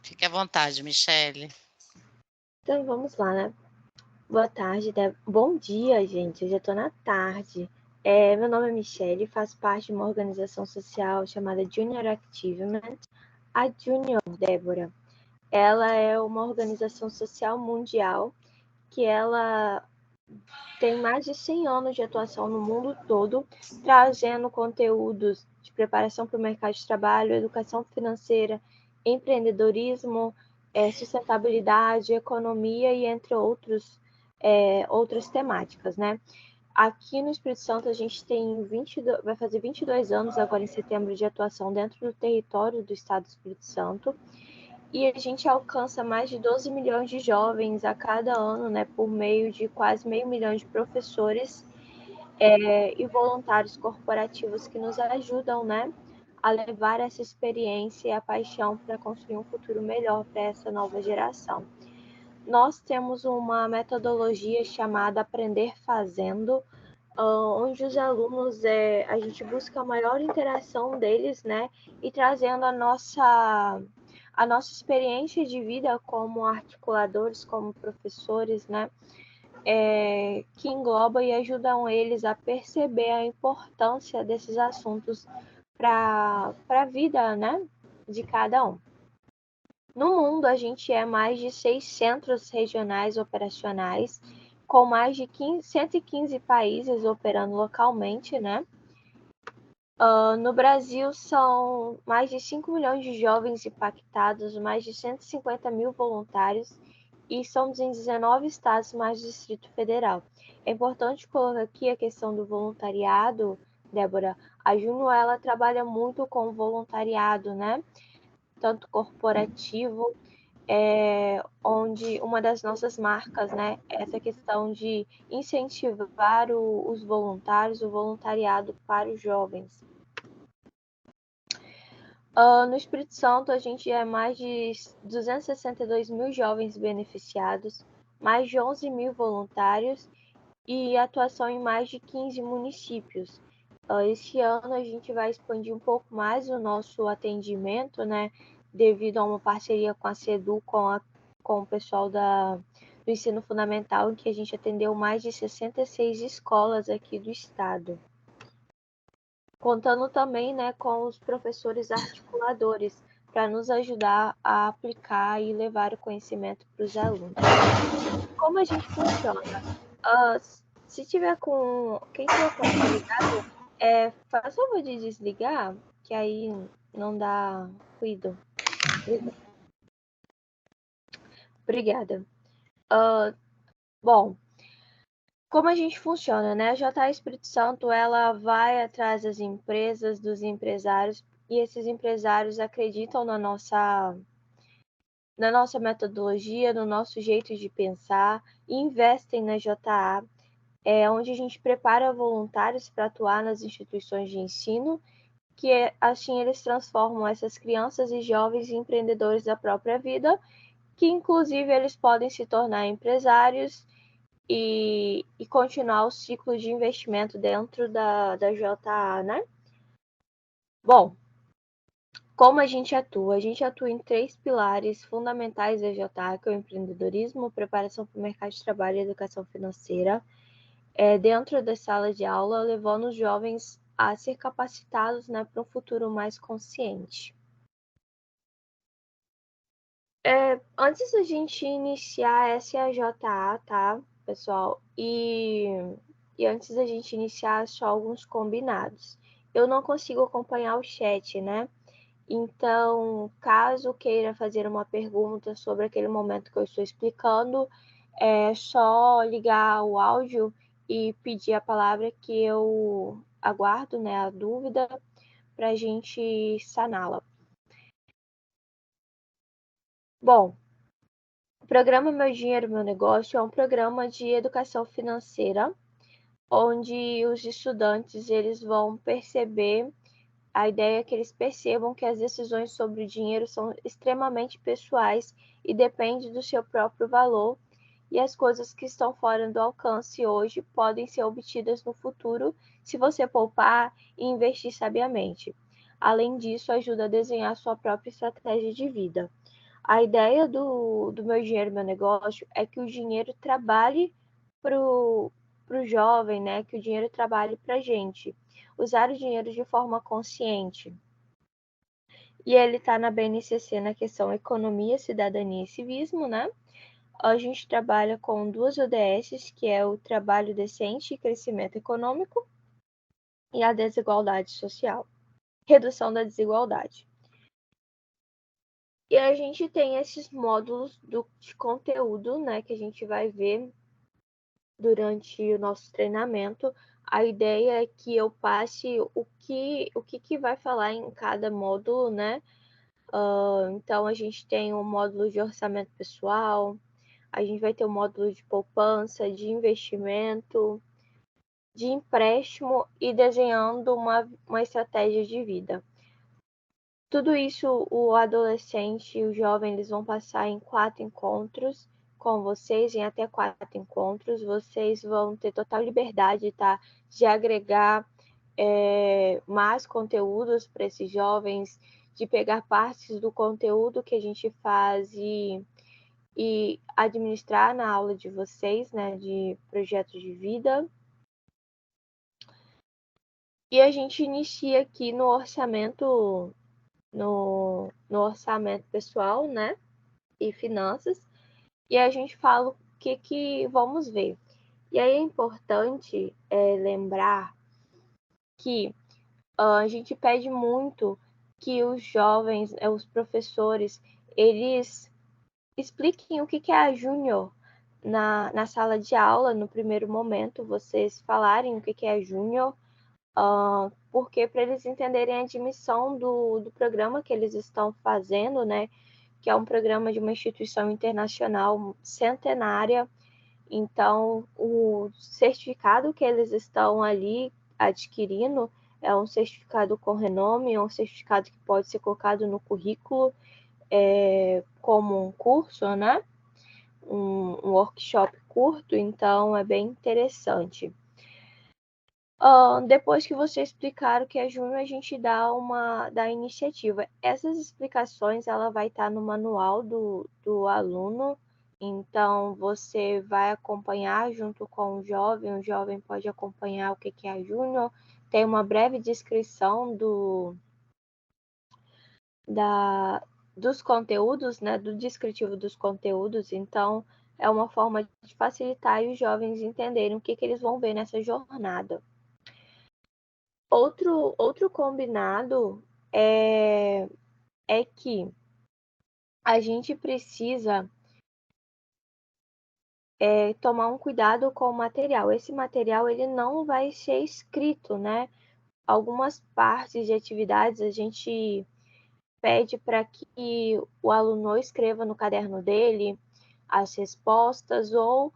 Fique à vontade, Michele. Então vamos lá, né? Boa tarde, bom dia, gente. Eu já estou na tarde. Meu nome é Michele, faço parte de uma organização social chamada Junior Achievement. A Junior, Débora, ela é uma organização social mundial que ela tem mais de 100 anos de atuação no mundo todo, trazendo conteúdos de preparação para o mercado de trabalho, educação financeira, empreendedorismo, sustentabilidade, economia e entre outras temáticas, né? Aqui no Espírito Santo a gente vai fazer 22 anos agora em setembro de atuação dentro do território do Estado do Espírito Santo, e a gente alcança mais de 12 milhões de jovens a cada ano, né, por meio de quase meio milhão de professores e voluntários corporativos que nos ajudam, né, a levar essa experiência e a paixão para construir um futuro melhor para essa nova geração. Nós temos uma metodologia chamada Aprender Fazendo, onde os alunos, a gente busca a maior interação deles, né, e trazendo a nossa experiência de vida como articuladores, como professores, né, que engloba e ajudam eles a perceber a importância desses assuntos para a vida, né, de cada um. No mundo, a gente é mais de 6 centros regionais operacionais, com mais de 115 países operando localmente, né? No Brasil, são mais de 5 milhões de jovens impactados, mais de 150 mil voluntários, e somos em 19 estados mais Distrito Federal. É importante colocar aqui a questão do voluntariado, Débora. A Juno, ela trabalha muito com voluntariado, né? Tanto corporativo, onde uma das nossas marcas, né, é essa questão de incentivar os voluntários, o voluntariado para os jovens. No Espírito Santo, a gente é mais de 262 mil jovens beneficiados, mais de 11 mil voluntários e atuação em mais de 15 municípios. Este ano a gente vai expandir um pouco mais o nosso atendimento, né, devido a uma parceria com a SEDU, com o pessoal do ensino fundamental, em que a gente atendeu mais de 66 escolas aqui do estado. Contando também, né, com os professores articuladores, para nos ajudar a aplicar e levar o conhecimento para os alunos. Como a gente funciona? Se tiver com... Quem tiver com o ligado, faz favor de desligar, que aí não dá ruído. Obrigada. Bom, como a gente funciona, né? A JA Espírito Santo, ela vai atrás das empresas, dos empresários, e esses empresários acreditam na nossa metodologia, no nosso jeito de pensar, e investem na JA, onde a gente prepara voluntários para atuar nas instituições de ensino, que assim eles transformam essas crianças e jovens em empreendedores da própria vida, que inclusive eles podem se tornar empresários e continuar o ciclo de investimento dentro da JA, né? Bom, como a gente atua? A gente atua em 3 pilares fundamentais da JA, que é o empreendedorismo, preparação para o mercado de trabalho e educação financeira, dentro da sala de aula, levando os jovens a ser capacitados, né, para um futuro mais consciente. Antes da gente iniciar, essa é a JA, tá, pessoal? E antes da gente iniciar, só alguns combinados. Eu não consigo acompanhar o chat, né? Então, caso queira fazer uma pergunta sobre aquele momento que eu estou explicando, é só ligar o áudio e pedir a palavra que eu aguardo, né, a dúvida para a gente saná-la. Bom, o programa Meu Dinheiro, Meu Negócio é um programa de educação financeira, onde os estudantes eles vão perceber, a ideia é que eles percebam que as decisões sobre o dinheiro são extremamente pessoais e dependem do seu próprio valor, e as coisas que estão fora do alcance hoje podem ser obtidas no futuro se você poupar e investir sabiamente. Além disso, ajuda a desenhar sua própria estratégia de vida. A ideia do meu dinheiro, meu negócio, é que o dinheiro trabalhe para o jovem, né? Que o dinheiro trabalhe para a gente. Usar o dinheiro de forma consciente. E ele está na BNCC na questão Economia, Cidadania e Civismo, né? A gente trabalha com 2 ODS, que é o trabalho decente e crescimento econômico, e a desigualdade social, redução da desigualdade. E a gente tem esses módulos de conteúdo, né, que a gente vai ver durante o nosso treinamento. A ideia é que eu passe o que vai falar em cada módulo, né? Então, a gente tem um módulo de orçamento pessoal, a gente vai ter um módulo de poupança, de investimento, de empréstimo e desenhando uma estratégia de vida. Tudo isso o adolescente e o jovem eles vão passar em 4 encontros com vocês, em até 4 encontros. Vocês vão ter total liberdade, tá, de agregar mais conteúdos para esses jovens, de pegar partes do conteúdo que a gente faz e administrar na aula de vocês, né, de projetos de vida. E a gente inicia aqui no orçamento, no orçamento pessoal, né, e finanças, e a gente fala o que vamos ver. E aí é importante lembrar que a gente pede muito que os jovens, os professores, eles expliquem o que é a Júnior na sala de aula, no primeiro momento, vocês falarem o que é a Júnior, porque para eles entenderem a dimensão do programa que eles estão fazendo, né? Que é um programa de uma instituição internacional centenária. Então, o certificado que eles estão ali adquirindo é um certificado com renome, é um certificado que pode ser colocado no currículo como um curso, né? Um workshop curto, então é bem interessante. Depois que você explicar o que é Júnior, a gente dá iniciativa. Essas explicações ela vai estar no manual do aluno, então você vai acompanhar junto com o jovem pode acompanhar o que é a Júnior, tem uma breve descrição dos conteúdos, né, do descritivo dos conteúdos, então é uma forma de facilitar e os jovens entenderem o que eles vão ver nessa jornada. Outro combinado é que a gente precisa tomar um cuidado com o material. Esse material ele não vai ser escrito, né? Algumas partes de atividades a gente pede para que o aluno escreva no caderno dele as respostas ou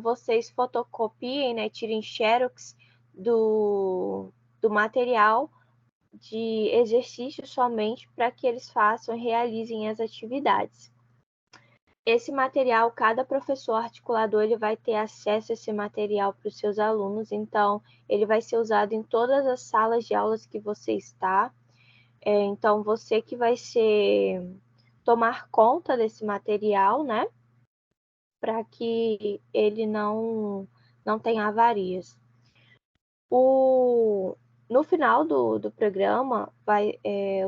vocês fotocopiem, né? Tirem xerox do material de exercício somente para que eles façam e realizem as atividades. Esse material, cada professor articulador ele vai ter acesso a esse material para os seus alunos, então ele vai ser usado em todas as salas de aulas que você está. Então, você que vai tomar conta desse material, né? Para que ele não tenha avarias. No final do programa,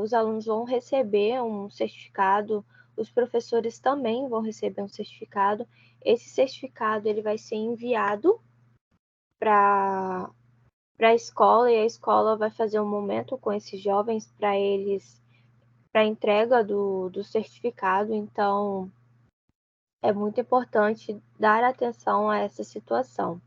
os alunos vão receber um certificado, os professores também vão receber um certificado. Esse certificado ele vai ser enviado para a escola e a escola vai fazer um momento com esses jovens para a entrega do certificado. Então, é muito importante dar atenção a essa situação.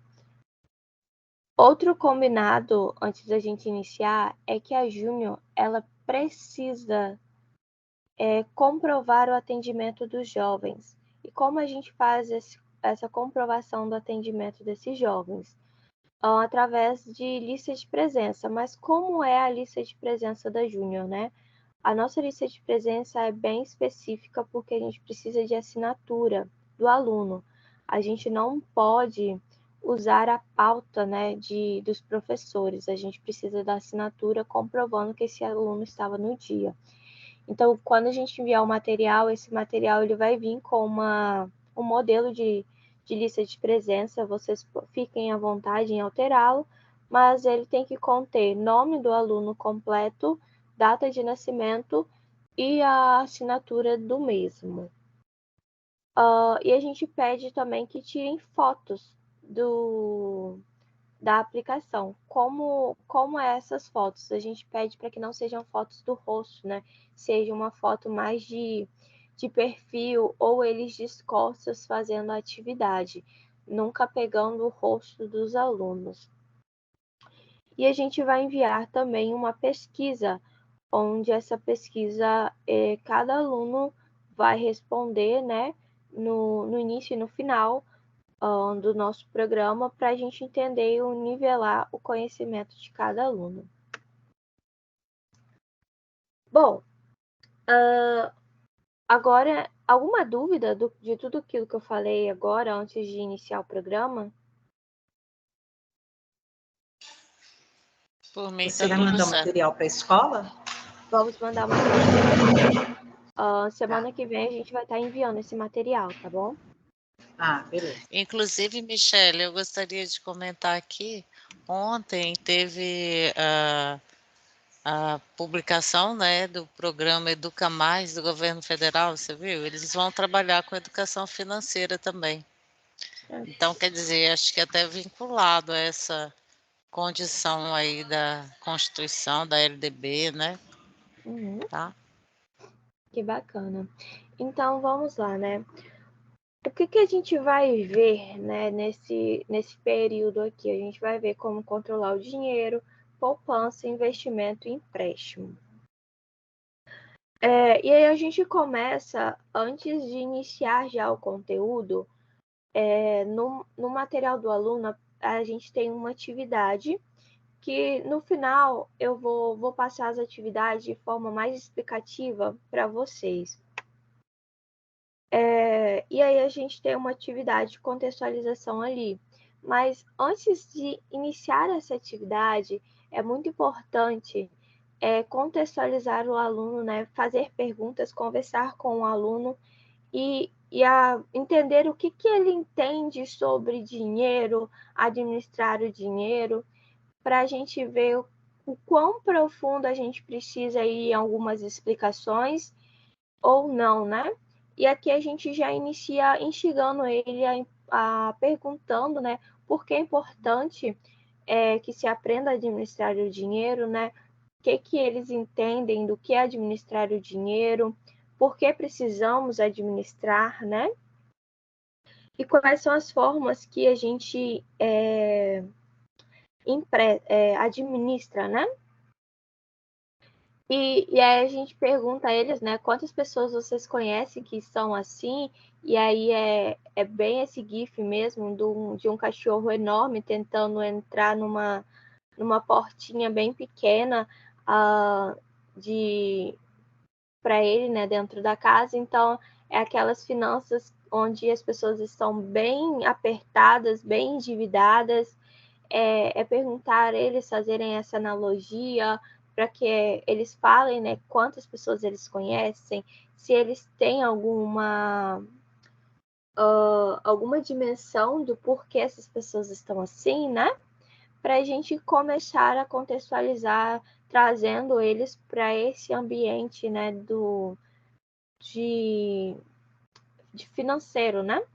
Outro combinado, antes da gente iniciar, é que a Júnior, ela precisa comprovar o atendimento dos jovens. E como a gente faz essa comprovação do atendimento desses jovens? Através de lista de presença. Mas como é a lista de presença da Júnior, né? A nossa lista de presença é bem específica porque a gente precisa de assinatura do aluno. A gente não pode usar a pauta, né, dos professores. A gente precisa da assinatura comprovando que esse aluno estava no dia. Então, quando a gente enviar o material, esse material ele vai vir com um modelo de lista de presença. Vocês fiquem à vontade em alterá-lo, mas ele tem que conter nome do aluno completo, data de nascimento e a assinatura do mesmo. E a gente pede também que tirem fotos da aplicação. Como é essas fotos? A gente pede para que não sejam fotos do rosto, né? Seja uma foto mais de perfil ou eles de costas fazendo a atividade, nunca pegando o rosto dos alunos. E a gente vai enviar também uma pesquisa, onde essa pesquisa, cada aluno vai responder, né, no início e no final do nosso programa, para a gente entender e nivelar o conhecimento de cada aluno. Bom, agora, alguma dúvida de tudo aquilo que eu falei agora, antes de iniciar o programa? Por mim, Você tá vai tudo mandar o certo. material para a escola? Vamos mandar material. Semana que vem a gente vai estar enviando esse material, tá bom? Ah, beleza. Inclusive, Michele, eu gostaria de comentar aqui, ontem teve a publicação, né, do programa Educa Mais do governo federal, você viu? Eles vão trabalhar com educação financeira também. Então, quer dizer, acho que até vinculado a essa condição aí da Constituição, da LDB, né? Uhum. Tá? Que bacana. Então, vamos lá, né? O que a gente vai ver, né, nesse período aqui? A gente vai ver como controlar o dinheiro, poupança, investimento e empréstimo. E aí a gente começa, antes de iniciar já o conteúdo, no material do aluno, a gente tem uma atividade que no final eu vou passar as atividades de forma mais explicativa para vocês. E aí a gente tem uma atividade de contextualização ali. Mas antes de iniciar essa atividade, é muito importante contextualizar o aluno, né? Fazer perguntas, conversar com o aluno e entender o que ele entende sobre dinheiro, administrar o dinheiro, para a gente ver o quão profundo a gente precisa ir em algumas explicações ou não, né? E aqui a gente já inicia instigando ele perguntando, né, por que é importante que se aprenda a administrar o dinheiro, né? O que eles entendem do que é administrar o dinheiro, por que precisamos administrar, né? E quais são as formas que a gente administra, né? E aí a gente pergunta a eles, né, quantas pessoas vocês conhecem que são assim, e aí é bem esse gif mesmo de um cachorro enorme tentando entrar numa portinha bem pequena para ele, né, dentro da casa. Então, é aquelas finanças onde as pessoas estão bem apertadas, bem endividadas, perguntar a eles fazerem essa analogia, para que eles falem, né, quantas pessoas eles conhecem, se eles têm alguma dimensão do porquê essas pessoas estão assim, né? Para a gente começar a contextualizar, trazendo eles para esse ambiente, né, de financeiro, né?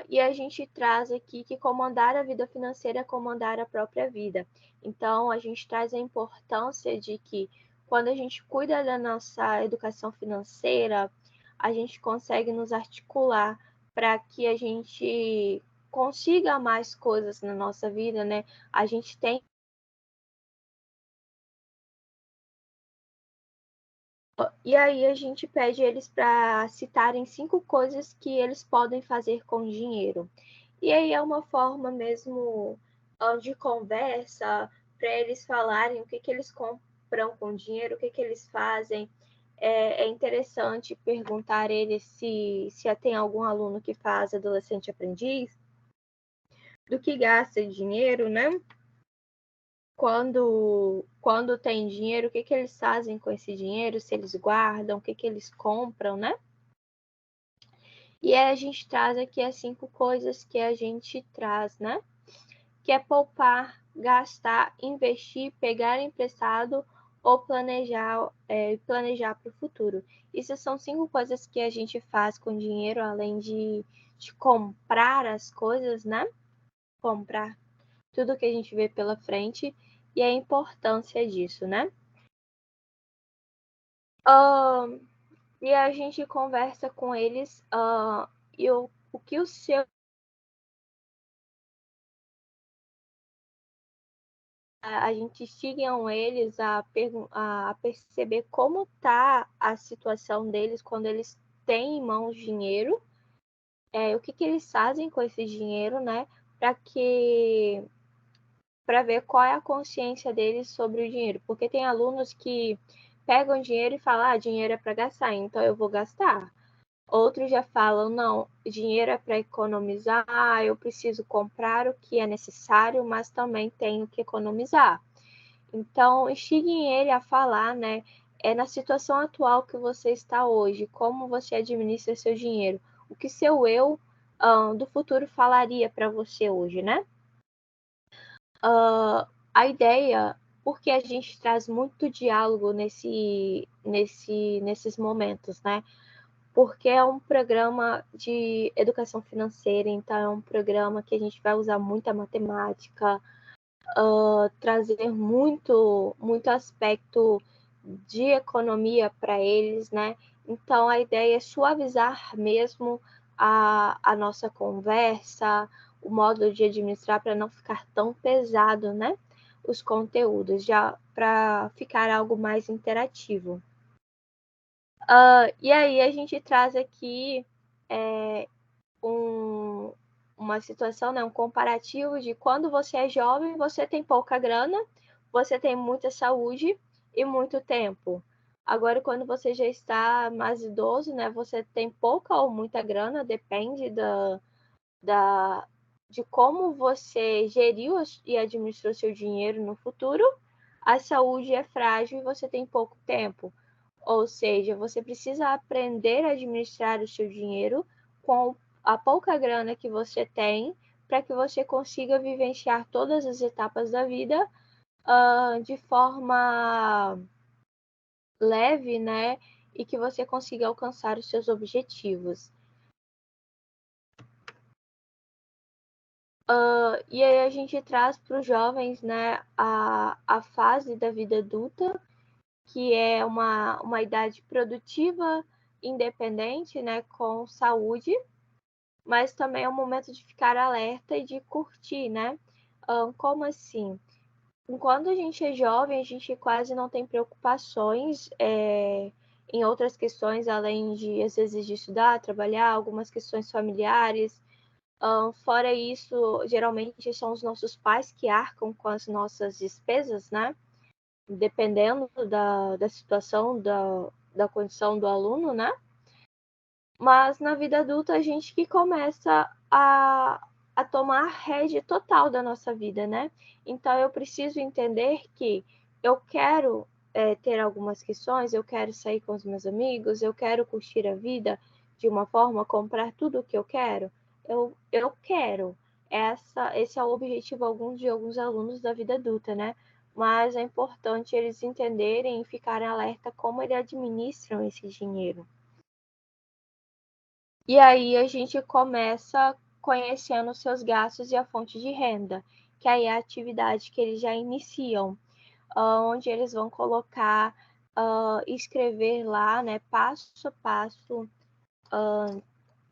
E a gente traz aqui que comandar a vida financeira é comandar a própria vida. Então, a gente traz a importância de que, quando a gente cuida da nossa educação financeira, a gente consegue nos articular para que a gente consiga mais coisas na nossa vida, né? A gente tem. E aí a gente pede eles para citarem 5 coisas que eles podem fazer com dinheiro. E aí é uma forma mesmo de conversa para eles falarem o que eles compram com dinheiro, o que eles fazem. É interessante perguntar a eles se tem algum aluno que faz adolescente aprendiz, do que gasta dinheiro, né? quando tem dinheiro, o que eles fazem com esse dinheiro, se eles guardam, o que eles compram, né? E aí a gente traz aqui as 5 coisas que a gente traz, né? Que é poupar, gastar, investir, pegar emprestado ou planejar para o futuro. Isso são 5 coisas que a gente faz com dinheiro, além de comprar as coisas, né? Comprar tudo que a gente vê pela frente e a importância disso, né? E a gente conversa com eles e o que o seu a gente instigam eles a perceber como está a situação deles quando eles têm em mãos dinheiro, o que eles fazem com esse dinheiro, né? Para ver qual é a consciência deles sobre o dinheiro. Porque tem alunos que pegam dinheiro e falam, dinheiro é para gastar, então eu vou gastar. Outros já falam, não, dinheiro é para economizar, eu preciso comprar o que é necessário, mas também tenho que economizar. Então, instiguem ele a falar, né? Na situação atual que você está hoje, como você administra seu dinheiro, o que seu eu do futuro falaria para você hoje, né? A ideia, porque a gente traz muito diálogo nesses momentos, né? Porque é um programa de educação financeira, então é um programa que a gente vai usar muita matemática, trazer muito aspecto de economia para eles, né? Então a ideia é suavizar mesmo a nossa conversa, o modo de administrar para não ficar tão pesado, né? Os conteúdos, já para ficar algo mais interativo. E aí a gente traz aqui uma situação, né, um comparativo de quando você é jovem, você tem pouca grana, você tem muita saúde e muito tempo. Agora, quando você já está mais idoso, né, você tem pouca ou muita grana, depende de como você geriu e administrou seu dinheiro no futuro. A saúde é frágil e você tem pouco tempo. Ou seja, você precisa aprender a administrar o seu dinheiro com a pouca grana que você tem, para que você consiga vivenciar todas as etapas da vida de forma leve, né? E que você consiga alcançar os seus objetivos. E aí a gente traz para os jovens, né, a fase da vida adulta, que é uma idade produtiva, independente, né, com saúde, mas também é um momento de ficar alerta e de curtir, né? Como assim? Enquanto a gente é jovem, a gente quase não tem preocupações em outras questões, além de, às vezes, de estudar, trabalhar, algumas questões familiares. Fora isso, geralmente são os nossos pais que arcam com as nossas despesas, né? Dependendo da situação, da condição do aluno, né? Mas na vida adulta, a gente que começa a tomar a rédea total da nossa vida, né? Então, eu preciso entender que eu quero ter algumas questões, eu quero sair com os meus amigos, eu quero curtir a vida de uma forma, comprar tudo o que eu quero. Eu quero. Esse é o objetivo de alguns alunos da vida adulta, né? Mas é importante eles entenderem e ficarem alerta como eles administram esse dinheiro. E aí a gente começa conhecendo os seus gastos e a fonte de renda, que aí é a atividade que eles já iniciam, onde eles vão colocar, escrever lá, né, passo a passo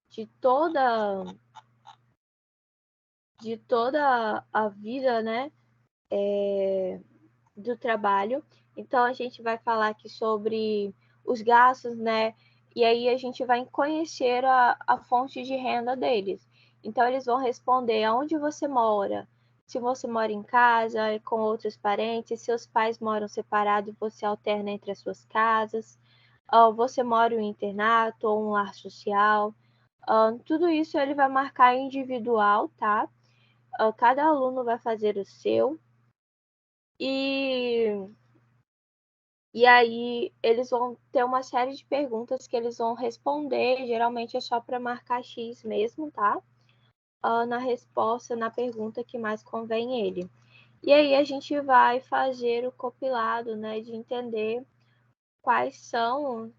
de toda a vida, né, do trabalho. Então a gente vai falar aqui sobre os gastos, né? E aí a gente vai conhecer a fonte de renda deles. Então eles vão responder aonde você mora, se você mora em casa, com outros parentes, seus pais moram separados e você alterna entre as suas casas, você mora em um internato ou um lar social. Tudo isso ele vai marcar individual, tá? Cada aluno vai fazer o seu. E aí eles vão ter uma série de perguntas que eles vão responder, geralmente é só para marcar X mesmo, tá? Na resposta, na pergunta que mais convém ele. E aí a gente vai fazer o compilado, né, de entender quais são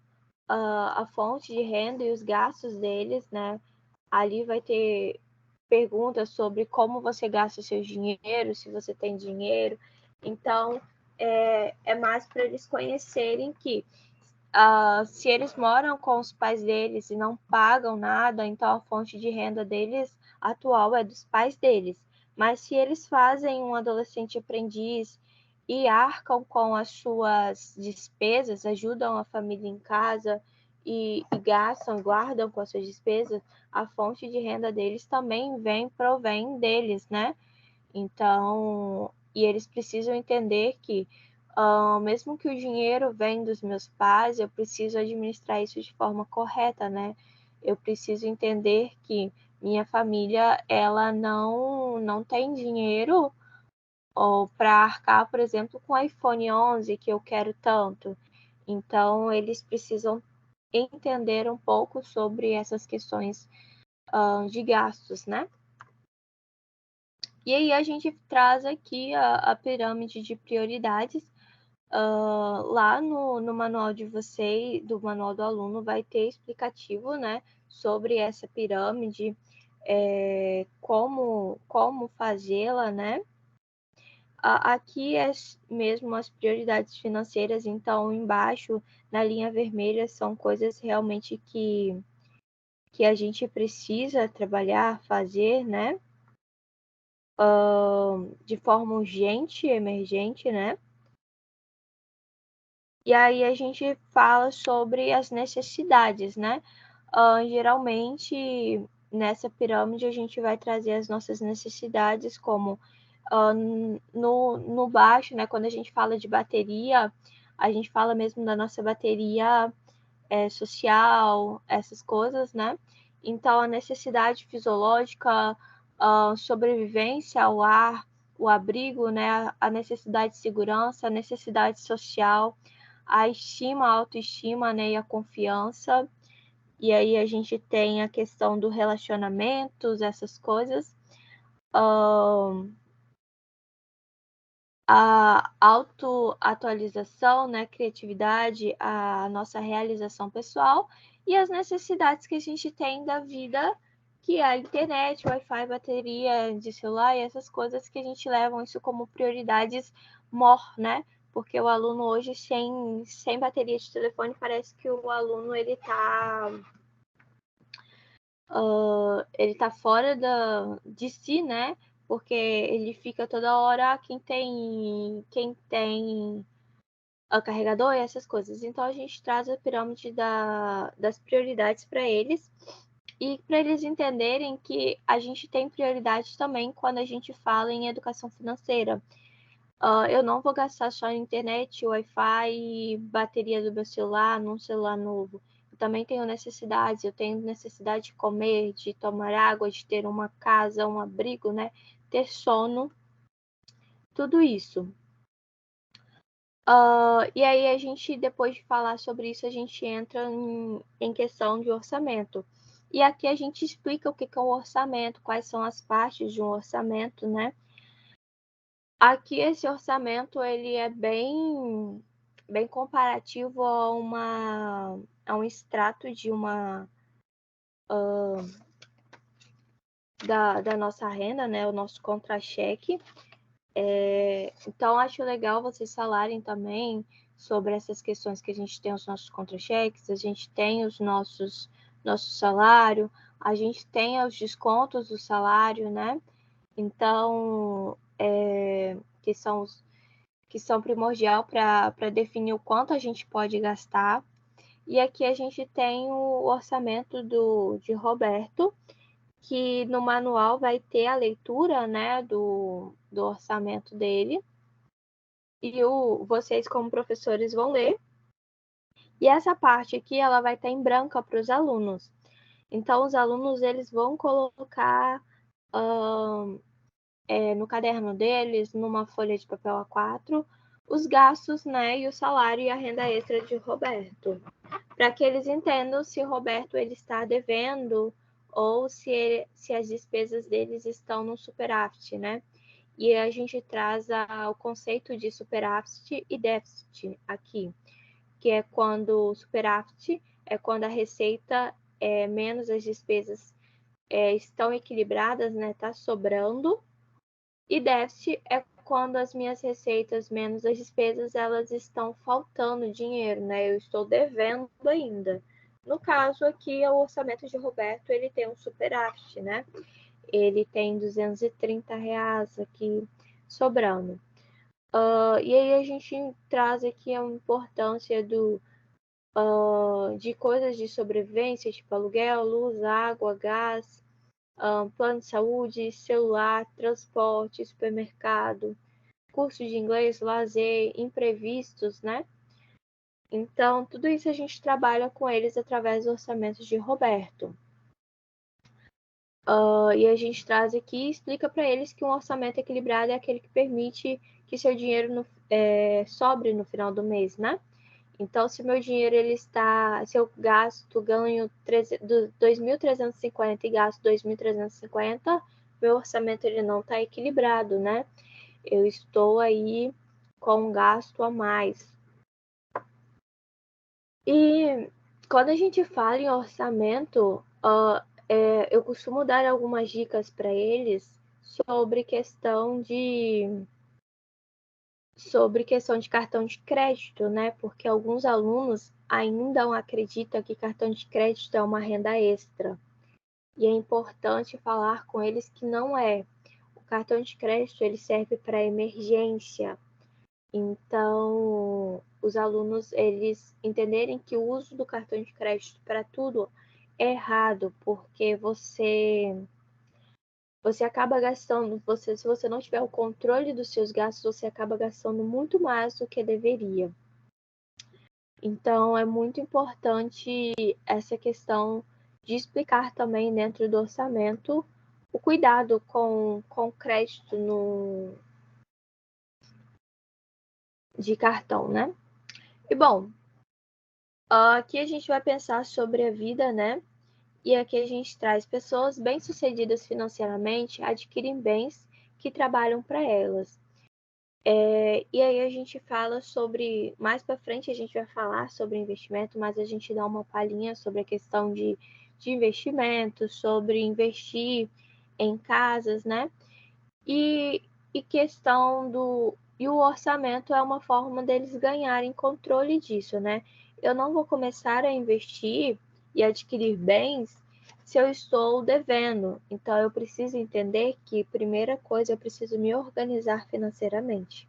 a fonte de renda e os gastos deles, né? Ali vai ter perguntas sobre como você gasta seu dinheiro, se você tem dinheiro. Então, é mais para eles conhecerem que se eles moram com os pais deles e não pagam nada, então a fonte de renda deles atual é dos pais deles. Mas se eles fazem um adolescente aprendiz e arcam com as suas despesas, ajudam a família em casa e gastam, guardam com as suas despesas, a fonte de renda deles também provém deles, né? Então, e eles precisam entender que mesmo que o dinheiro vem dos meus pais, eu preciso administrar isso de forma correta, né? Eu preciso entender que minha família, ela não tem dinheiro para arcar, por exemplo, com o iPhone 11 que eu quero tanto. Então, eles precisam entender um pouco sobre essas questões de gastos, né? E aí a gente traz aqui a pirâmide de prioridades. Lá no manual de vocês, do manual do aluno, vai ter explicativo, né, sobre essa pirâmide, como fazê-la, né? Aqui é mesmo as prioridades financeiras, então embaixo, na linha vermelha, são coisas realmente que a gente precisa trabalhar, fazer, né? De forma urgente, emergente, né? E aí a gente fala sobre as necessidades, né? Geralmente, nessa pirâmide, a gente vai trazer as nossas necessidades como no baixo, né? Quando a gente fala de bateria, a gente fala mesmo da nossa bateria social, essas coisas, né? Então, a necessidade fisiológica, sobrevivência ao ar, o abrigo, né? A necessidade de segurança, a necessidade social, a estima, a autoestima, né? E a confiança. E aí a gente tem a questão do relacionamentos, essas coisas. A autoatualização, né, criatividade, a nossa realização pessoal e as necessidades que a gente tem da vida, que é a internet, Wi-Fi, bateria de celular e essas coisas que a gente leva isso como prioridades né? Porque o aluno hoje sem bateria de telefone parece que o aluno ele tá fora de si, né? Porque ele fica toda hora quem tem o carregador e essas coisas. Então a gente traz a pirâmide das prioridades para eles e para eles entenderem que a gente tem prioridade também quando a gente fala em educação financeira. Eu não vou gastar só em internet, Wi-Fi e bateria do meu celular num celular novo. Eu também tenho necessidades, eu tenho necessidade de comer, de tomar água, de ter uma casa, um abrigo, né? Ter sono, tudo isso. E aí a gente, depois de falar sobre isso, a gente entra em questão de orçamento. E aqui a gente explica o que é um orçamento, quais são as partes de um orçamento, né? Aqui esse orçamento ele é bem comparativo a um extrato de da nossa renda, né? O nosso contra-cheque. Então, acho legal vocês falarem também sobre essas questões que a gente tem os nossos contra-cheques, a gente tem nosso salário, a gente tem os descontos do salário, né? Então, que são primordial para definir o quanto a gente pode gastar. E aqui a gente tem o orçamento de Roberto, que no manual vai ter a leitura, né, do orçamento dele. E vocês, como professores, vão ler. E essa parte aqui, ela vai estar em branca para os alunos. Então, os alunos, eles vão colocar no caderno deles, numa folha de papel A4, os gastos, né, e o salário e a renda extra de Roberto, para que eles entendam se Roberto ele está devendo ou se as despesas deles estão no superávit, né? E a gente traz o conceito de superávit e déficit aqui, que é quando o superávit é quando a receita menos as despesas estão equilibradas, né? Está sobrando. E déficit é quando as minhas receitas menos as despesas, elas estão faltando dinheiro, né? Eu estou devendo ainda. No caso aqui, o orçamento de Roberto, ele tem um superávit, né? Ele tem R$ 230 aqui sobrando. E aí a gente traz aqui a importância de coisas de sobrevivência, tipo aluguel, luz, água, gás, plano de saúde, celular, transporte, supermercado, curso de inglês, lazer, imprevistos, né? Então, tudo isso a gente trabalha com eles através do orçamento de Roberto. E a gente traz aqui e explica para eles que um orçamento equilibrado é aquele que permite que seu dinheiro sobre no final do mês, né? Então, se meu dinheiro se eu ganho 2.350 e gasto 2.350, meu orçamento ele não está equilibrado, né? Eu estou aí com um gasto a mais. E quando a gente fala em orçamento, eu costumo dar algumas dicas para eles sobre questão de cartão de crédito, né? Porque alguns alunos ainda não acreditam que cartão de crédito é uma renda extra. E é importante falar com eles que não é. O cartão de crédito ele serve para emergência. Então, os alunos eles entenderem que o uso do cartão de crédito para tudo é errado, porque você acaba gastando, se você não tiver o controle dos seus gastos, você acaba gastando muito mais do que deveria. Então, é muito importante essa questão de explicar também dentro do orçamento o cuidado com crédito de cartão, né? E bom, aqui a gente vai pensar sobre a vida, né? E aqui a gente traz pessoas bem-sucedidas financeiramente adquirem bens que trabalham para elas. E aí a gente fala sobre, mais para frente a gente vai falar sobre investimento, mas a gente dá uma palhinha sobre a questão de investimento, sobre investir em casas, né? E questão e o orçamento é uma forma deles ganharem controle disso, né? Eu não vou começar a investir e adquirir bens se eu estou devendo. Então, eu preciso entender que, primeira coisa, eu preciso me organizar financeiramente.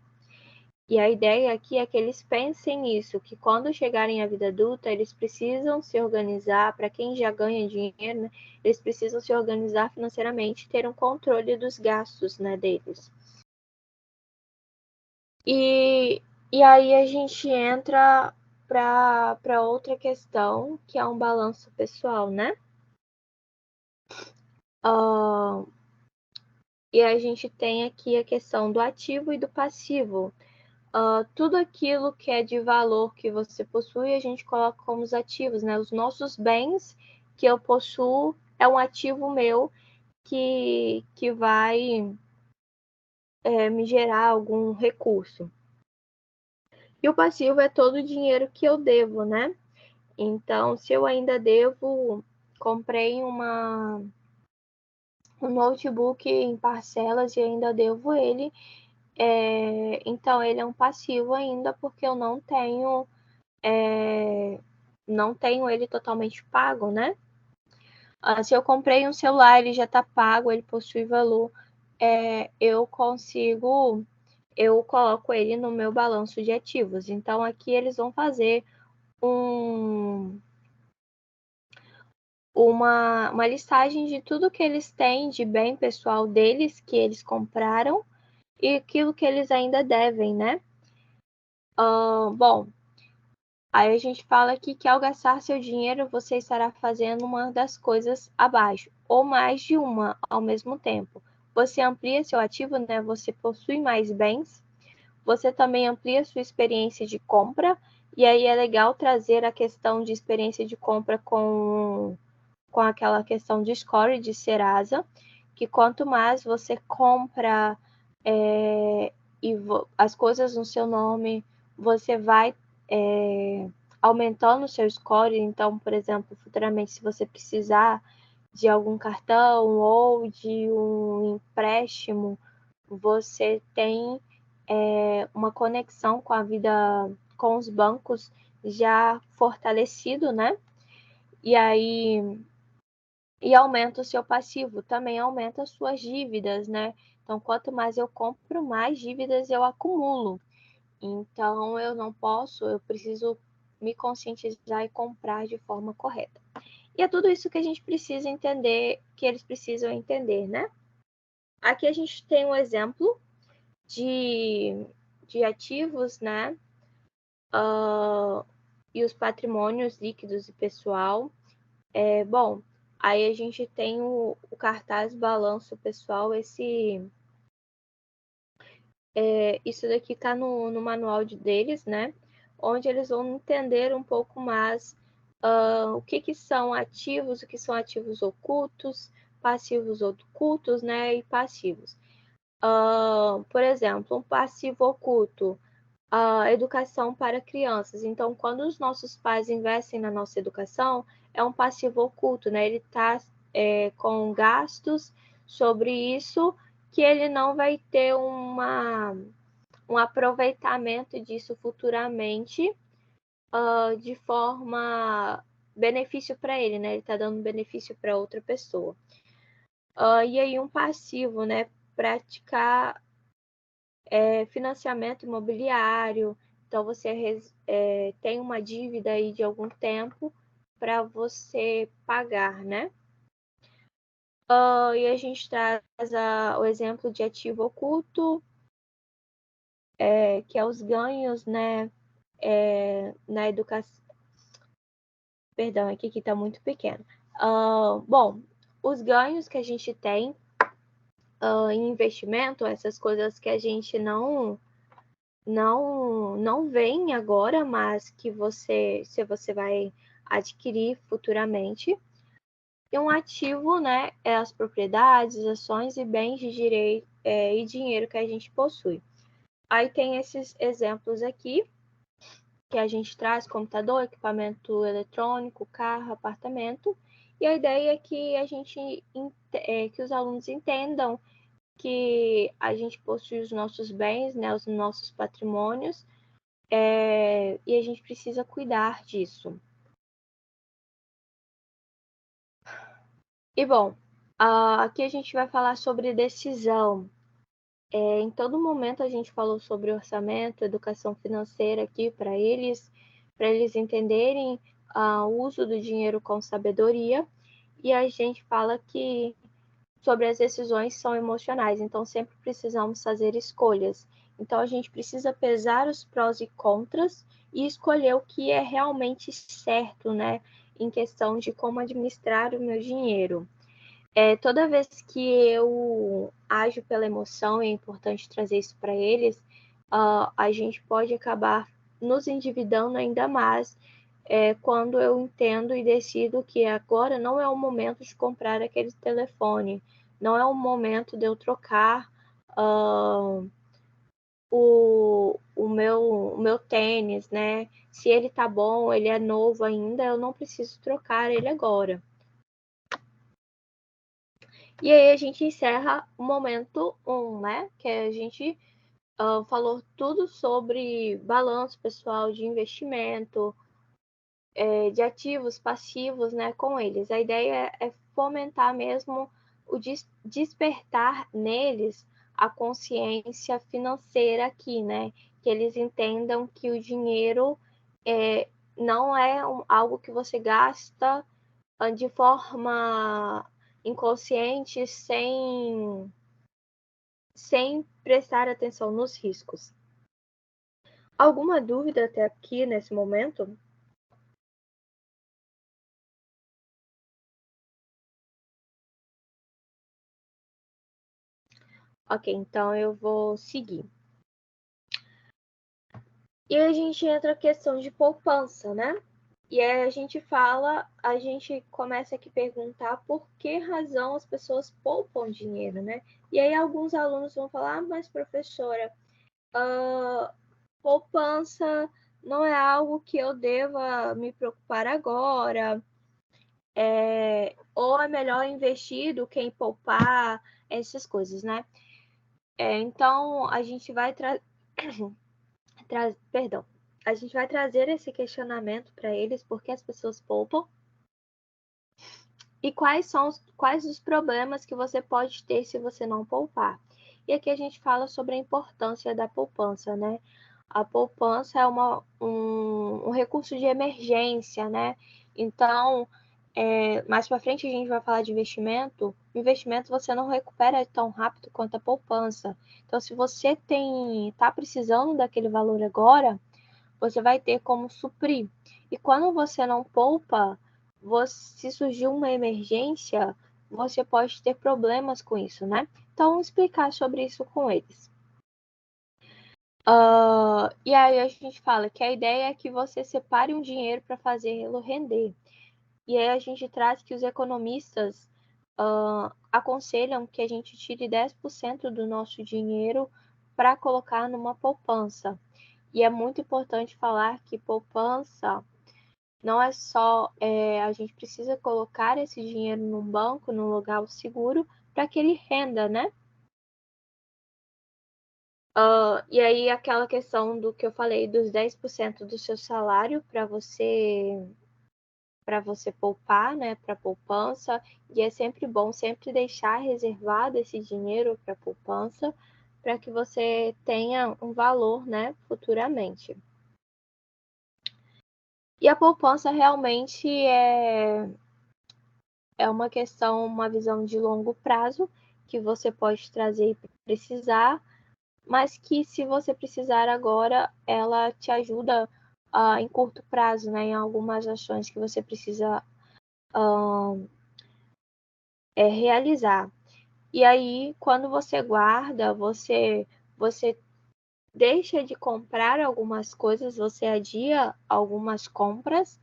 E a ideia aqui é que eles pensem nisso, que quando chegarem à vida adulta, eles precisam se organizar, para quem já ganha dinheiro, né, eles precisam se organizar financeiramente, ter um controle dos gastos, né, deles. E aí a gente entra para outra questão, que é um balanço pessoal, né? E a gente tem aqui a questão do ativo e do passivo. Tudo aquilo que é de valor que você possui, a gente coloca como os ativos, né? Os nossos bens que eu possuo é um ativo meu que vai me gerar algum recurso. E o passivo é todo o dinheiro que eu devo, né? Então, se eu ainda devo, comprei um notebook em parcelas e ainda devo ele, então ele é um passivo ainda porque eu não tenho ele totalmente pago, né? Se eu comprei um celular, ele já está pago, ele possui valor, eu coloco ele no meu balanço de ativos. Então, aqui eles vão fazer uma listagem de tudo que eles têm de bem pessoal deles, que eles compraram, e aquilo que eles ainda devem, né? Bom, aí a gente fala aqui que ao gastar seu dinheiro, você estará fazendo uma das coisas abaixo, ou mais de uma ao mesmo tempo. você amplia seu ativo, né? Você possui mais bens. Você também amplia sua experiência de compra. E aí é legal trazer a questão de experiência de compra com aquela questão de score de Serasa, que quanto mais você compra as coisas no seu nome, você vai aumentando o seu score. Então, por exemplo, futuramente, se você precisar de algum cartão ou de um empréstimo, você tem uma conexão com a vida, com os bancos já fortalecido, né? E aí aumenta o seu passivo, também aumenta as suas dívidas, né? Então, quanto mais eu compro, mais dívidas eu acumulo. Então, eu preciso me conscientizar e comprar de forma correta. E é tudo isso que a gente precisa entender, que eles precisam entender, né? Aqui a gente tem um exemplo de ativos, né? E os patrimônios líquidos e pessoal. Bom, aí a gente tem o cartaz balanço pessoal. Isso daqui está no manual deles, né? Onde eles vão entender um pouco mais o que são ativos, o que são ativos ocultos, passivos ocultos, né? E passivos. Por exemplo, um passivo oculto, a educação para crianças. Então, quando os nossos pais investem na nossa educação, é um passivo oculto, né? Ele está com gastos sobre isso, que ele não vai ter um aproveitamento disso futuramente de forma benefício para ele, né? Ele está dando benefício para outra pessoa. E aí um passivo, né? Praticar financiamento imobiliário. Então você tem uma dívida aí de algum tempo para você pagar, né? E a gente traz o exemplo de ativo oculto, que é os ganhos, né? Na educação. Perdão, aqui que está muito pequeno. Bom, os ganhos que a gente tem em investimento, essas coisas que a gente não vem agora, mas que você vai adquirir futuramente. E um ativo, né, é as propriedades, ações e bens de direito e dinheiro que a gente possui. Aí tem esses exemplos aqui que a gente traz: computador, equipamento eletrônico, carro, apartamento. E a ideia é que que os alunos entendam que a gente possui os nossos bens, né, os nossos patrimônios, e a gente precisa cuidar disso. E bom, aqui a gente vai falar sobre decisão. Em todo momento a gente falou sobre orçamento, educação financeira aqui para eles entenderem o uso do dinheiro com sabedoria. E a gente fala que sobre as decisões são emocionais, então sempre precisamos fazer escolhas. Então a gente precisa pesar os prós e contras e escolher o que é realmente certo, né? Em questão de como administrar o meu dinheiro. Toda vez que eu ajo pela emoção, é importante trazer isso para eles, a gente pode acabar nos endividando ainda mais quando eu entendo e decido que agora não é o momento de comprar aquele telefone, não é o momento de eu trocar o meu tênis, né? Se ele tá bom, ele é novo ainda, eu não preciso trocar ele agora. E aí a gente encerra o momento 1, né? Que a gente falou tudo sobre balanço pessoal de investimento, de ativos, passivos, né? Com eles. A ideia é fomentar mesmo o despertar neles a consciência financeira aqui, né? Que eles entendam que o dinheiro não é algo que você gasta de forma inconsciente, sem prestar atenção nos riscos. Alguma dúvida até aqui nesse momento? Ok, então eu vou seguir. E a gente entra a questão de poupança, né? E aí a gente começa aqui a perguntar por que razão as pessoas poupam dinheiro, né? E aí alguns alunos vão falar, mas professora, poupança não é algo que eu deva me preocupar agora, ou é melhor investir do que em poupar, essas coisas, né? Então, a gente vai a gente vai trazer esse questionamento para eles, por que as pessoas poupam e quais os problemas que você pode ter se você não poupar. E aqui a gente fala sobre a importância da poupança, né? A poupança é um recurso de emergência, né? Então, mais para frente a gente vai falar de investimento. Investimento você não recupera tão rápido quanto a poupança. Então, se você está precisando daquele valor agora, você vai ter como suprir. E quando você não poupa, se surgir uma emergência, você pode ter problemas com isso, né? Então, vamos explicar sobre isso com eles. E aí a gente fala que a ideia é que você separe um dinheiro para fazê-lo render. E aí a gente traz que os economistas aconselham que a gente tire 10% do nosso dinheiro para colocar numa poupança. E é muito importante falar que poupança não é só a gente precisa colocar esse dinheiro num banco, num lugar seguro, para que ele renda, né? E aí aquela questão do que eu falei, dos 10% do seu salário para você poupar, né, para poupança, e é sempre bom sempre deixar reservado esse dinheiro para poupança, para que você tenha um valor, né, futuramente. E a poupança realmente é uma questão, uma visão de longo prazo, que você pode trazer e precisar, mas que se você precisar agora, ela te ajuda em curto prazo, né, em algumas ações que você precisa realizar. E aí, quando você guarda, você deixa de comprar algumas coisas, você adia algumas compras,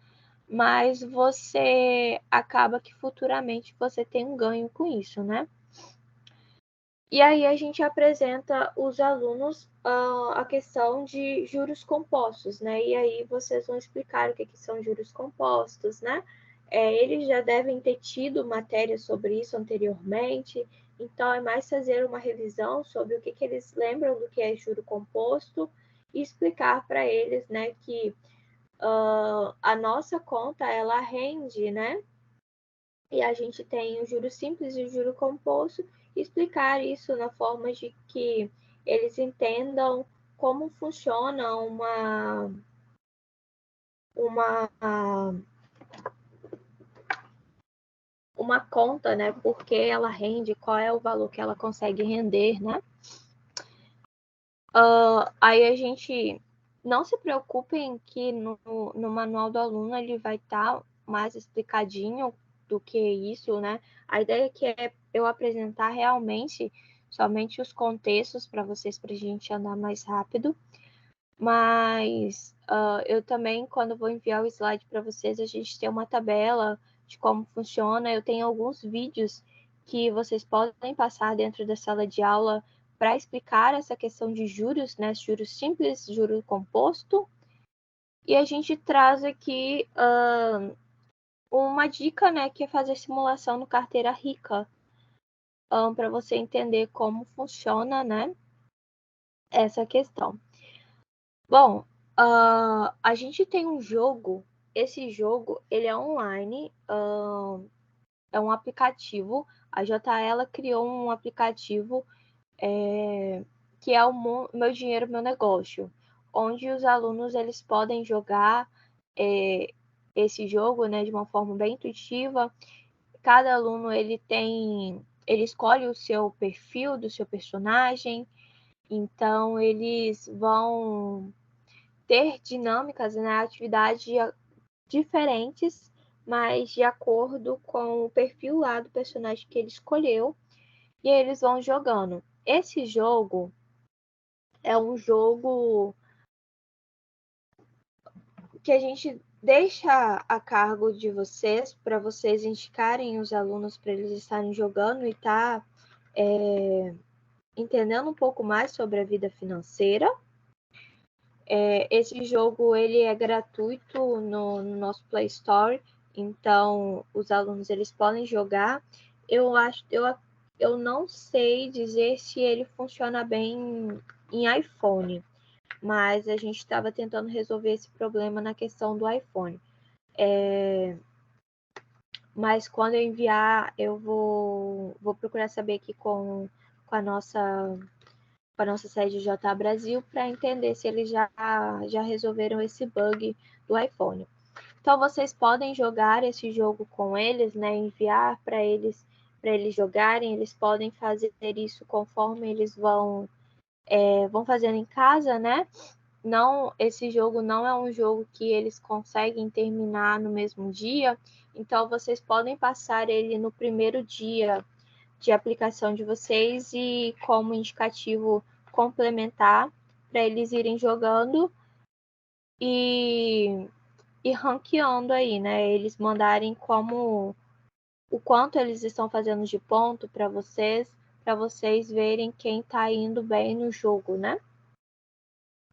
mas você acaba que futuramente você tem um ganho com isso, né? E aí a gente apresenta os alunos a questão de juros compostos, né? E aí vocês vão explicar o que são juros compostos, né? Eles já devem ter tido matéria sobre isso anteriormente, então é mais fazer uma revisão sobre o que eles lembram do que é juro composto e explicar para eles, né, que a nossa conta ela rende, né? E a gente tem o juro simples e o juro composto, e explicar isso na forma de que eles entendam como funciona uma conta, né? Por que ela rende, qual é o valor que ela consegue render, né? Aí a gente não se preocupem que no manual do aluno ele vai estar mais explicadinho do que isso, né? A ideia aqui é eu apresentar realmente somente os contextos para vocês, para a gente andar mais rápido. Mas eu também, quando vou enviar o slide para vocês, a gente tem uma tabela de como funciona. Eu tenho alguns vídeos que vocês podem passar dentro da sala de aula para explicar essa questão de juros, né? Juros simples, juro composto. E a gente traz aqui uma dica, né? Que é fazer simulação no Carteira Rica, para você entender como funciona, né? Essa questão. Bom, a gente tem um jogo. Esse jogo ele é online, é um aplicativo. A JL criou um aplicativo que é o Meu Dinheiro, Meu Negócio, onde os alunos eles podem jogar esse jogo, né, de uma forma bem intuitiva. Cada aluno ele escolhe o seu perfil do seu personagem, então eles vão ter dinâmicas, né, atividades diferentes, mas de acordo com o perfil lá do personagem que ele escolheu, e eles vão jogando. esse jogo é um jogo que a gente deixa a cargo de vocês, para vocês indicarem os alunos para eles estarem jogando e entendendo um pouco mais sobre a vida financeira. Esse jogo ele é gratuito no nosso Play Store, então os alunos eles podem jogar. Eu não sei dizer se ele funciona bem em iPhone, mas a gente estava tentando resolver esse problema na questão do iPhone. Mas quando eu enviar, eu vou procurar saber aqui com a nossa sede JA Brasil para entender se eles já resolveram esse bug do iPhone. Então vocês podem jogar esse jogo com eles, né? Enviar para eles jogarem. Eles podem fazer isso conforme eles vão fazendo em casa, né? Não, esse jogo não é um jogo que eles conseguem terminar no mesmo dia, então vocês podem passar ele no primeiro dia de aplicação de vocês e como indicativo complementar para eles irem jogando e ranqueando aí, né? Eles mandarem o quanto eles estão fazendo de ponto para vocês verem quem está indo bem no jogo, né?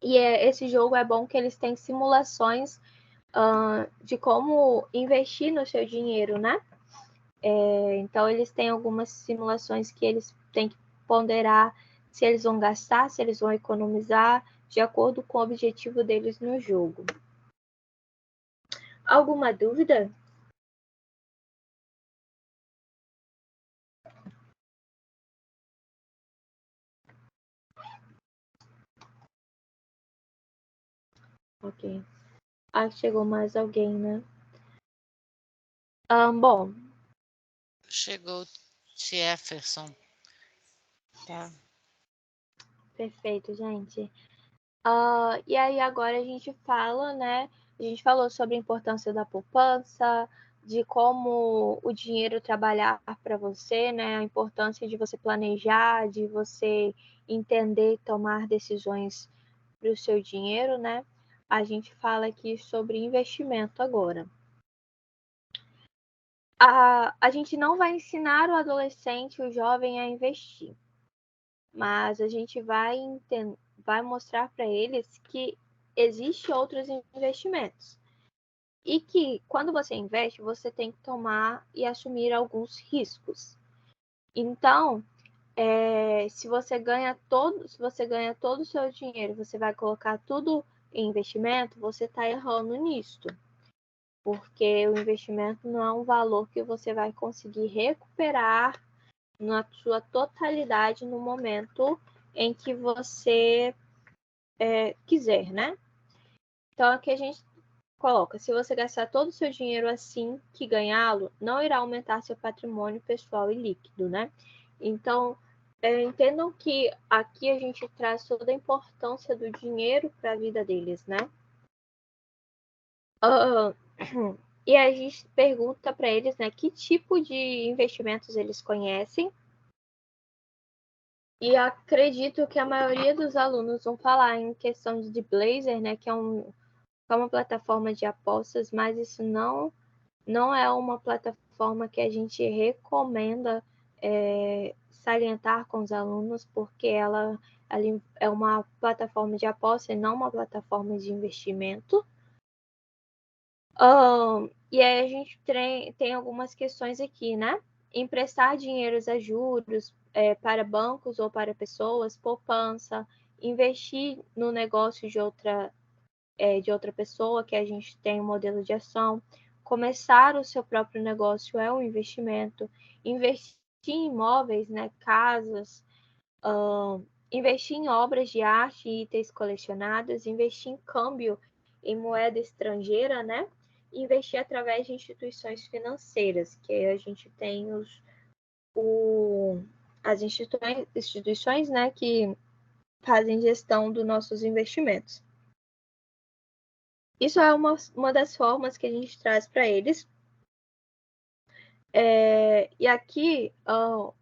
E esse jogo é bom que eles têm simulações de como investir no seu dinheiro, né? Então, eles têm algumas simulações que eles têm que ponderar se eles vão gastar, se eles vão economizar, de acordo com o objetivo deles no jogo. Alguma dúvida? Ok. Acho que chegou mais alguém, né? Bom. Chegou Jefferson. Tá. Perfeito, gente. E aí agora a gente fala, né? A gente falou sobre a importância da poupança, de como o dinheiro trabalhar para você, né? A importância de você planejar, de você entender e tomar decisões para o seu dinheiro, né? A gente fala aqui sobre investimento agora. A gente não vai ensinar o adolescente, o jovem a investir, mas a gente vai mostrar para eles que existem outros investimentos. E que quando você investe, você tem que tomar e assumir alguns riscos. Então, se você ganha todo o seu dinheiro, você vai colocar tudo em investimento, você está errando nisto. Porque o investimento não é um valor que você vai conseguir recuperar na sua totalidade no momento em que você quiser, né? Então, aqui a gente coloca, se você gastar todo o seu dinheiro assim que ganhá-lo, não irá aumentar seu patrimônio pessoal e líquido, né? Então, entendam que aqui a gente traz toda a importância do dinheiro para a vida deles, né? E a gente pergunta para eles, né, que tipo de investimentos eles conhecem. E acredito que a maioria dos alunos vão falar em questão de Blazer, né, que é uma plataforma de apostas, mas isso não é uma plataforma que a gente recomenda salientar com os alunos, porque ela é uma plataforma de aposta e não uma plataforma de investimento. E aí a gente tem algumas questões aqui, né? Emprestar dinheiros a juros para bancos ou para pessoas, poupança, investir no negócio de outra pessoa, que a gente tem um modelo de ação. Começar o seu próprio negócio é um investimento. Investir em imóveis, né, casas, investir em obras de arte e itens colecionados, investir em câmbio em moeda estrangeira, né? Investir através de instituições financeiras, que a gente tem as instituições, né, que fazem gestão dos nossos investimentos. Isso é uma das formas que a gente traz para eles. E aqui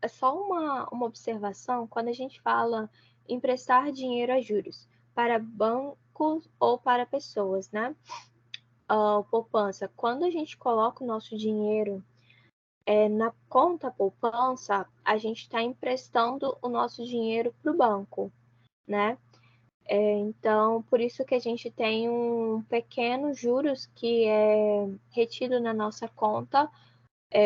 é só uma observação quando a gente fala emprestar dinheiro a juros para bancos ou para pessoas, né? Poupança. Quando a gente coloca o nosso dinheiro na conta poupança, a gente está emprestando o nosso dinheiro para o banco, né? Então, por isso que a gente tem um pequeno juros que é retido na nossa conta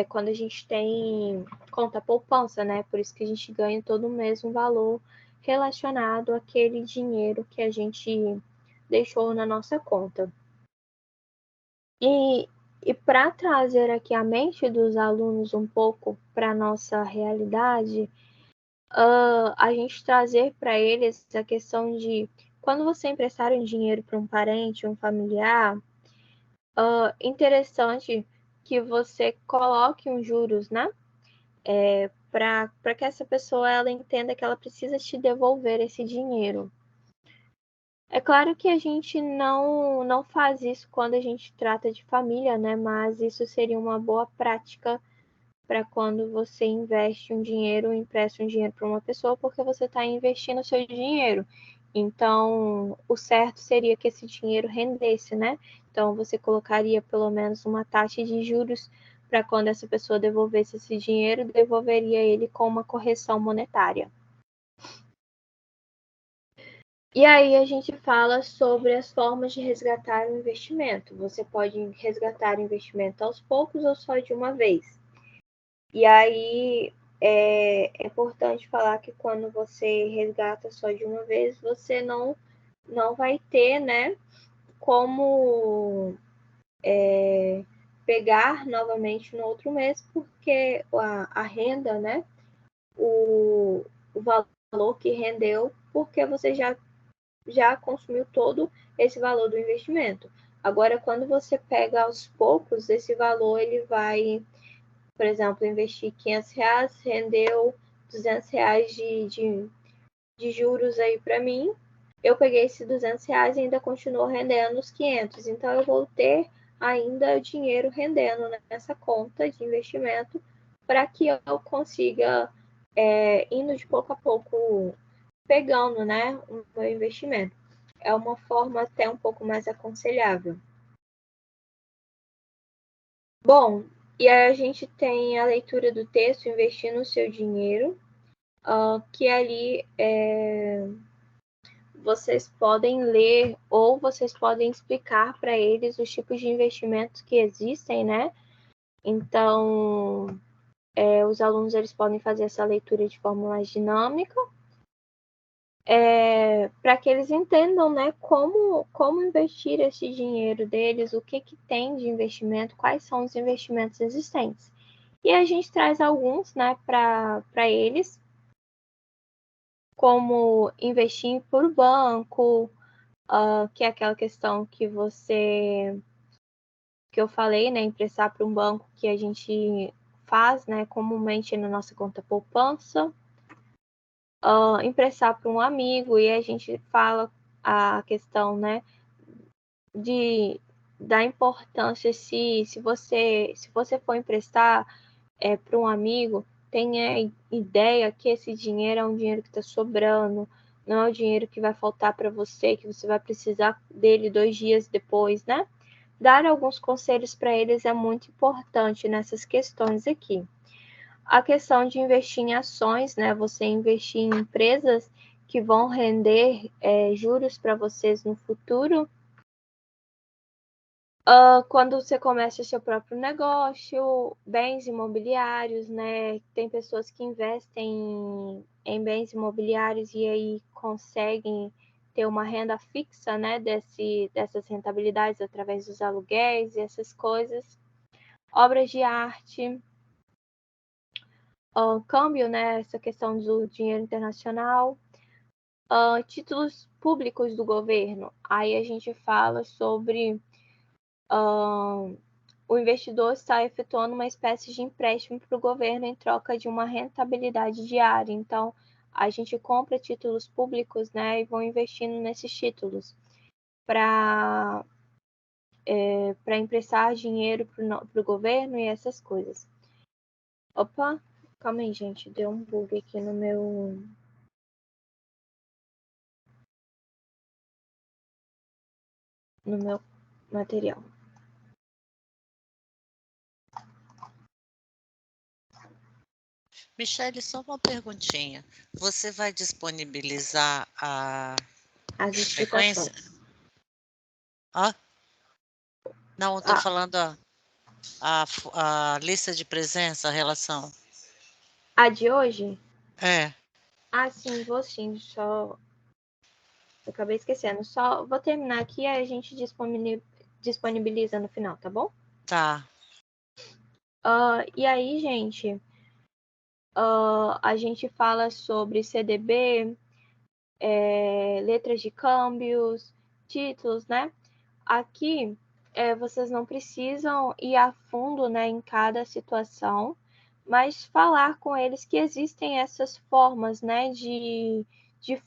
quando a gente tem conta poupança, né? Por isso que a gente ganha todo mês um valor relacionado àquele dinheiro que a gente deixou na nossa conta. E para trazer aqui a mente dos alunos um pouco para a nossa realidade, a gente trazer para eles a questão de quando você emprestar um dinheiro para um parente, um familiar, interessante que você coloque uns juros, né? Para que essa pessoa ela entenda que ela precisa te devolver esse dinheiro. É claro que a gente não faz isso quando a gente trata de família, né? Mas isso seria uma boa prática para quando você investe um dinheiro, empresta um dinheiro para uma pessoa, porque você está investindo o seu dinheiro. Então, o certo seria que esse dinheiro rendesse, né? Então, você colocaria pelo menos uma taxa de juros para quando essa pessoa devolvesse esse dinheiro, devolveria ele com uma correção monetária. E aí a gente fala sobre as formas de resgatar o investimento. Você pode resgatar o investimento aos poucos ou só de uma vez. E aí é importante falar que quando você resgata só de uma vez, você não vai ter, né, como pegar novamente no outro mês, porque a renda, né, o valor que rendeu, porque você já consumiu todo esse valor do investimento. Agora, quando você pega aos poucos, esse valor ele vai, por exemplo, investir R$500, rendeu R$200 de juros aí para mim. Eu peguei esses R$200 e ainda continuou rendendo os 500. Então, eu vou ter ainda dinheiro rendendo nessa conta de investimento para que eu consiga, indo de pouco a pouco, pegando, né, o meu investimento. É uma forma até um pouco mais aconselhável. Bom, e aí a gente tem a leitura do texto Investindo o Seu Dinheiro, que ali vocês podem ler ou vocês podem explicar para eles os tipos de investimentos que existem, né? Então, os alunos eles podem fazer essa leitura de forma mais dinâmica, para que eles entendam, né, como investir esse dinheiro deles, o que tem de investimento, quais são os investimentos existentes. E a gente traz alguns, né, para eles, como investir por banco, que é aquela questão que eu falei, né, emprestar para um banco que a gente faz, né, comumente na nossa conta poupança, emprestar para um amigo, e a gente fala a questão, né, da importância se você for emprestar para um amigo, tenha ideia que esse dinheiro é um dinheiro que está sobrando, não é o dinheiro que vai faltar para você, que você vai precisar dele 2 dias depois, né? Dar alguns conselhos para eles é muito importante nessas questões aqui. A questão de investir em ações, né? Você investir em empresas que vão render juros para vocês no futuro. Quando você começa o seu próprio negócio, bens imobiliários, né? Tem pessoas que investem em bens imobiliários e aí conseguem ter uma renda fixa, né? Dessas rentabilidades através dos aluguéis e essas coisas. Obras de arte, câmbio, né? Essa questão do dinheiro internacional. Títulos públicos do governo. Aí a gente fala sobre o investidor está efetuando uma espécie de empréstimo para o governo em troca de uma rentabilidade diária. Então, a gente compra títulos públicos, né, e vão investindo nesses títulos para emprestar dinheiro para o governo e essas coisas. Opa, calma aí, gente. Deu um bug aqui no meu material. Michele, só uma perguntinha. Você vai disponibilizar As frequência? explicações. Ah, não, estou Ah, falando a lista de presença, a relação. a de hoje? É, Ah, sim, vou sim. Só eu acabei esquecendo. Só vou terminar aqui e a gente disponibiliza no final, tá bom? tá. E aí, gente, a gente fala sobre CDB, letras de câmbios, títulos, né? Aqui, vocês não precisam ir a fundo, né, em cada situação, mas falar com eles que existem essas formas, né, de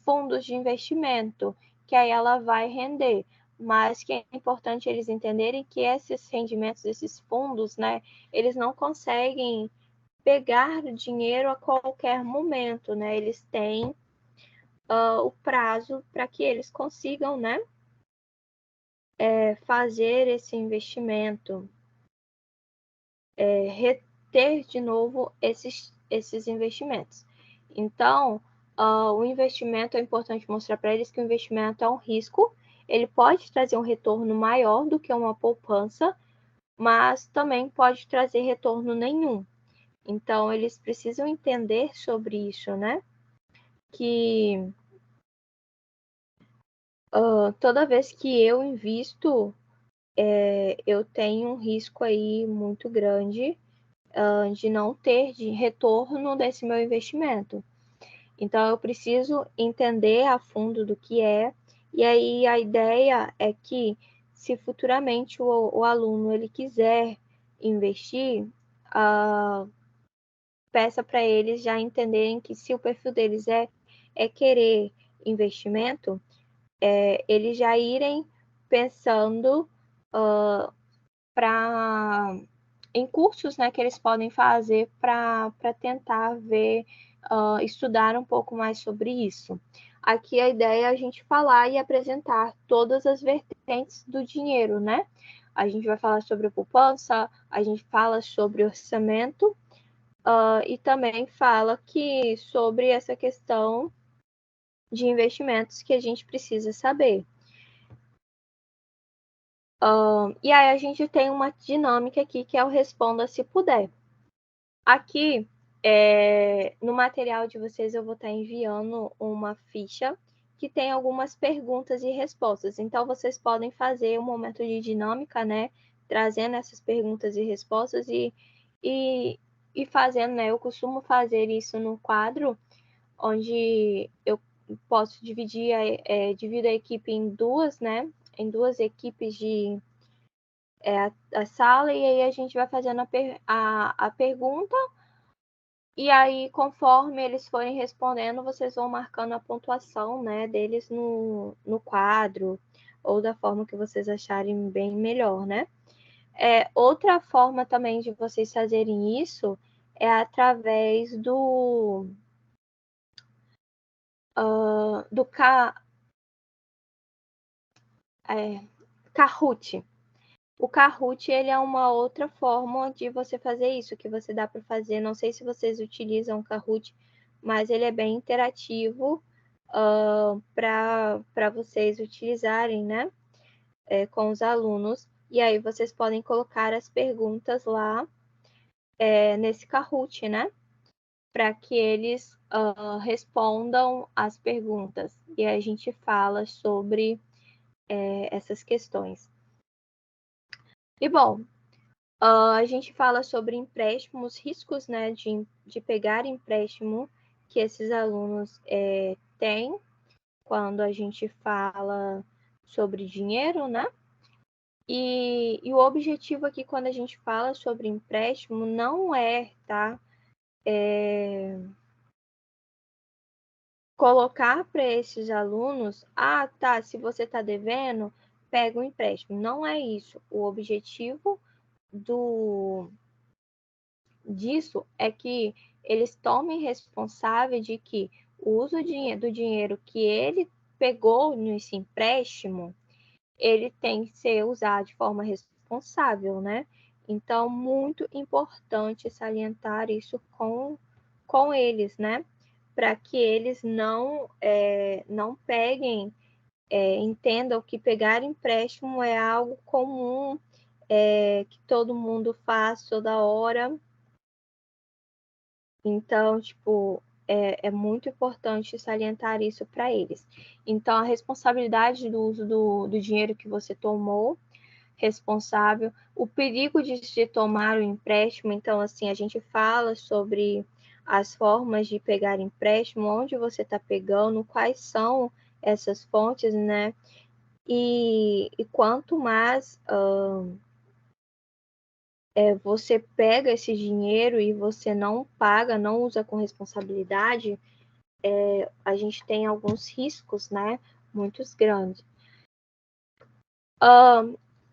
fundos de investimento, que aí ela vai render. Mas que é importante eles entenderem que esses rendimentos, esses fundos, né, eles não conseguem pegar dinheiro a qualquer momento, né? Eles têm o prazo para que eles consigam, né, fazer esse investimento, reter de novo esses investimentos. Então, o investimento é importante mostrar para eles que o investimento é um risco, ele pode trazer um retorno maior do que uma poupança, mas também pode trazer retorno nenhum. Então, eles precisam entender sobre isso, né? Que toda vez que eu invisto, eu tenho um risco aí muito grande de não ter de retorno desse meu investimento. Então, eu preciso entender a fundo do que é, e aí a ideia é que, se futuramente o aluno ele quiser investir, peça para eles já entenderem que se o perfil deles é querer investimento, eles já irem pensando em cursos, né, que eles podem fazer para tentar ver, estudar um pouco mais sobre isso. Aqui a ideia é a gente falar e apresentar todas as vertentes do dinheiro, né? A gente vai falar sobre a poupança, a gente fala sobre orçamento, e também fala que sobre essa questão de investimentos que a gente precisa saber. E aí a gente tem uma dinâmica aqui que é o responda se puder. Aqui, no material de vocês, eu vou estar enviando uma ficha que tem algumas perguntas e respostas. Então, vocês podem fazer um momento de dinâmica, né? Trazendo essas perguntas e respostas e fazendo, né? Eu costumo fazer isso no quadro, onde eu posso divido a equipe em duas, né? Em duas equipes de a sala, e aí a gente vai fazendo a pergunta, e aí, conforme eles forem respondendo, vocês vão marcando a pontuação, né, deles no quadro, ou da forma que vocês acharem bem melhor, né? Outra forma também de vocês fazerem isso é através do Kahoot. O Kahoot, ele é uma outra forma de você fazer isso, que você dá para fazer. Não sei se vocês utilizam o Kahoot, mas ele é bem interativo para vocês utilizarem, né? Com os alunos. E aí vocês podem colocar as perguntas lá nesse Kahoot, né? Para que eles respondam as perguntas. E aí a gente fala sobre essas questões. E bom, a gente fala sobre empréstimos, riscos, né, de pegar empréstimo que esses alunos têm quando a gente fala sobre dinheiro, né? E o objetivo aqui, quando a gente fala sobre empréstimo, não é, tá? Colocar para esses alunos, tá, se você está devendo, pega um empréstimo. Não é isso. O objetivo disso é que eles tomem responsável de que o uso do dinheiro que ele pegou nesse empréstimo, ele tem que ser usado de forma responsável, né? Então, muito importante salientar isso com eles, né? Para que eles não peguem, entendam que pegar empréstimo é algo comum, que todo mundo faz toda hora. Então, tipo, é muito importante salientar isso para eles. Então, a responsabilidade do uso do dinheiro que você tomou, responsável, o perigo de se tomar o empréstimo. Então, assim, a gente fala sobre as formas de pegar empréstimo, onde você está pegando, quais são essas fontes, né? E quanto mais você pega esse dinheiro e você não paga, não usa com responsabilidade, a gente tem alguns riscos, né? Muito grandes.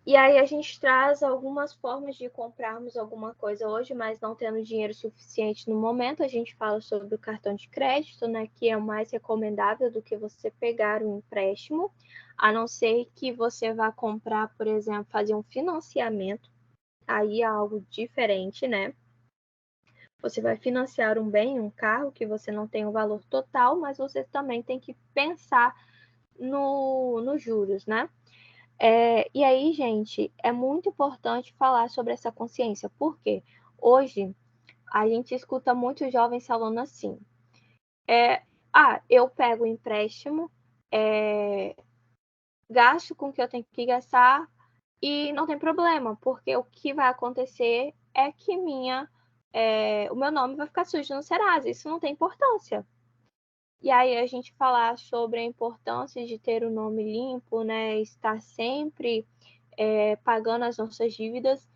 E aí a gente traz algumas formas de comprarmos alguma coisa hoje, mas não tendo dinheiro suficiente no momento. A gente fala sobre o cartão de crédito, né? Que é o mais recomendável do que você pegar um empréstimo, a não ser que você vá comprar, por exemplo, fazer um financiamento. Aí é algo diferente, né? Você vai financiar um bem, um carro, que você não tem o valor total, mas você também tem que pensar nos juros, né? E aí, gente, é muito importante falar sobre essa consciência, porque hoje a gente escuta muitos jovens falando assim: eu pego o empréstimo, gasto com o que eu tenho que gastar e não tem problema, porque o que vai acontecer é que o meu nome vai ficar sujo no Serasa, isso não tem importância. E aí a gente falar sobre a importância de ter o nome limpo, né? Estar sempre pagando as nossas dívidas,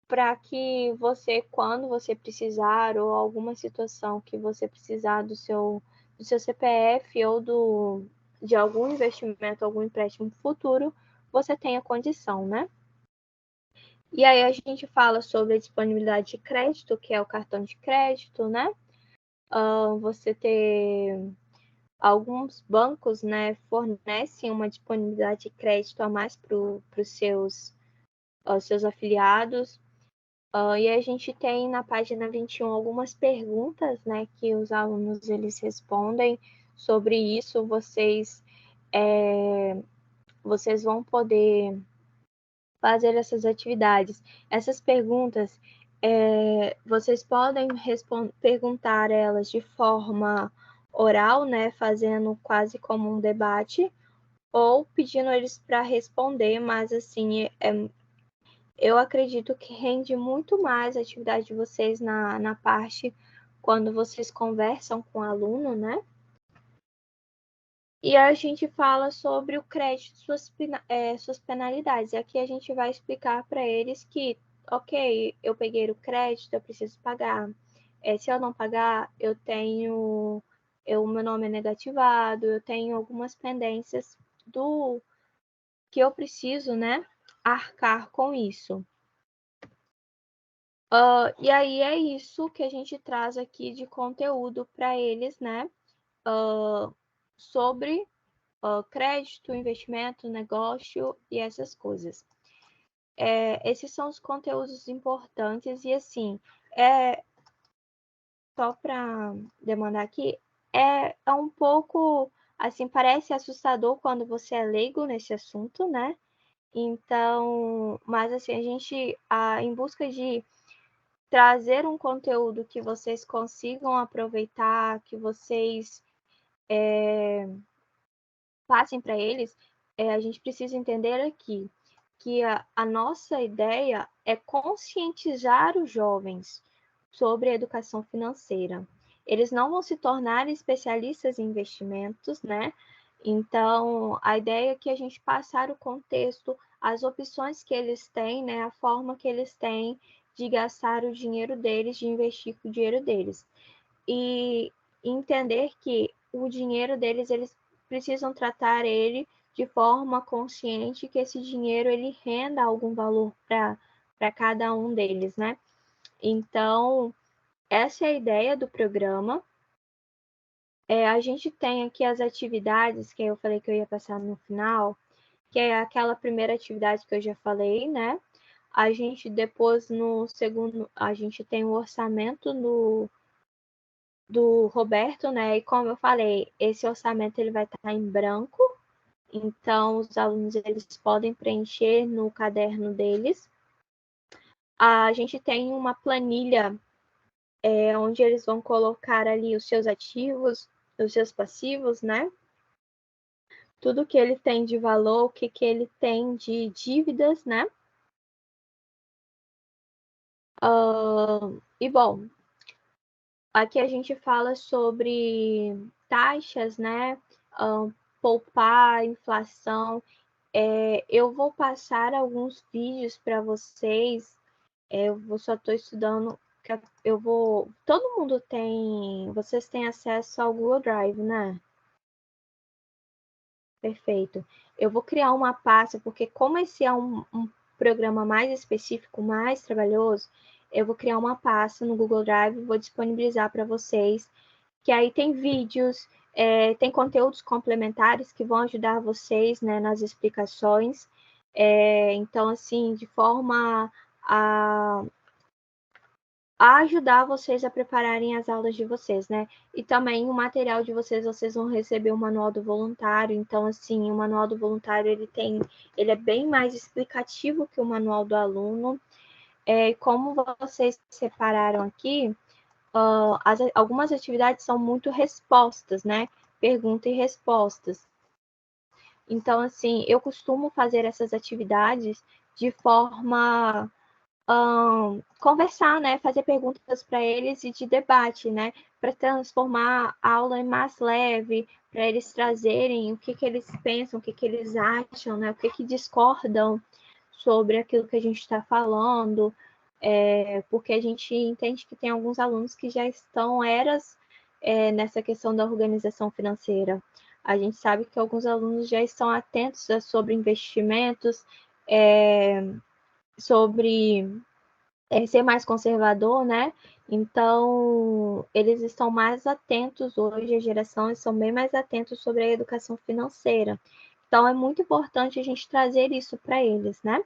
para que você, quando você precisar, ou alguma situação que você precisar do seu CPF ou de algum investimento, algum empréstimo futuro, você tenha condição, né? E aí a gente fala sobre a disponibilidade de crédito, que é o cartão de crédito, né? Você ter alguns bancos, né, fornecem uma disponibilidade de crédito a mais para os seus afiliados. E a gente tem na página 21 algumas perguntas, né, que os alunos eles respondem sobre isso. Vocês vão poder fazer essas atividades. Essas perguntas, vocês podem perguntar elas de forma oral, né, fazendo quase como um debate, ou pedindo eles para responder, mas assim, eu acredito que rende muito mais a atividade de vocês na parte quando vocês conversam com o aluno, né? E a gente fala sobre o crédito, suas penalidades. Aqui a gente vai explicar para eles que, ok, eu peguei o crédito, eu preciso pagar. Se eu não pagar, meu nome é negativado, eu tenho algumas pendências do que eu preciso, né, arcar com isso. E aí é isso que a gente traz aqui de conteúdo para eles, né? Sobre crédito, investimento, negócio e essas coisas. Esses são os conteúdos importantes e assim, só para demandar aqui, é um pouco assim, parece assustador quando você é leigo nesse assunto, né? Então, mas assim, a gente, em busca de trazer um conteúdo que vocês consigam aproveitar, que vocês passem para eles, a gente precisa entender aqui que a nossa ideia é conscientizar os jovens sobre a educação financeira. Eles não vão se tornar especialistas em investimentos, né? Então, a ideia é que a gente passar o contexto, as opções que eles têm, né? A forma que eles têm de gastar o dinheiro deles, de investir com o dinheiro deles. E entender que o dinheiro deles, eles precisam tratar ele de forma consciente, que esse dinheiro ele renda algum valor para cada um deles, né? Então, essa é a ideia do programa. A gente tem aqui as atividades que eu falei que eu ia passar no final, que é aquela primeira atividade que eu já falei, né? A gente depois, no segundo, a gente tem o orçamento do Roberto, né? E como eu falei, esse orçamento ele vai estar em branco, então os alunos eles podem preencher no caderno deles. A gente tem uma planilha onde eles vão colocar ali os seus ativos, os seus passivos, né? Tudo que ele tem de valor, o que ele tem de dívidas, né? E bom, aqui a gente fala sobre taxas, né? Poupar, inflação. Eu vou passar alguns vídeos para vocês. Eu só estou estudando. Todo mundo tem. Vocês têm acesso ao Google Drive, né? Perfeito. Eu vou criar uma pasta, porque como esse é um programa mais específico, mais trabalhoso, eu vou criar uma pasta no Google Drive e vou disponibilizar para vocês, que aí tem vídeos, tem conteúdos complementares que vão ajudar vocês, né, nas explicações. Então, assim, de forma a ajudar vocês a prepararem as aulas de vocês, né? E também o material de vocês vão receber o manual do voluntário. Então, assim, o manual do voluntário ele é bem mais explicativo que o manual do aluno. Como vocês separaram aqui, algumas atividades são muito respostas, né? Pergunta e respostas. Então, assim, eu costumo fazer essas atividades de forma conversar, né, fazer perguntas para eles e de debate, né, para transformar a aula em mais leve, para eles trazerem o que eles pensam, o que eles acham, né, o que discordam sobre aquilo que a gente está falando, porque a gente entende que tem alguns alunos que já estão nessa questão da organização financeira. A gente sabe que alguns alunos já estão atentos sobre investimentos, sobre ser mais conservador, né? Então, eles estão mais atentos hoje, as gerações são bem mais atentos sobre a educação financeira. Então, é muito importante a gente trazer isso para eles, né?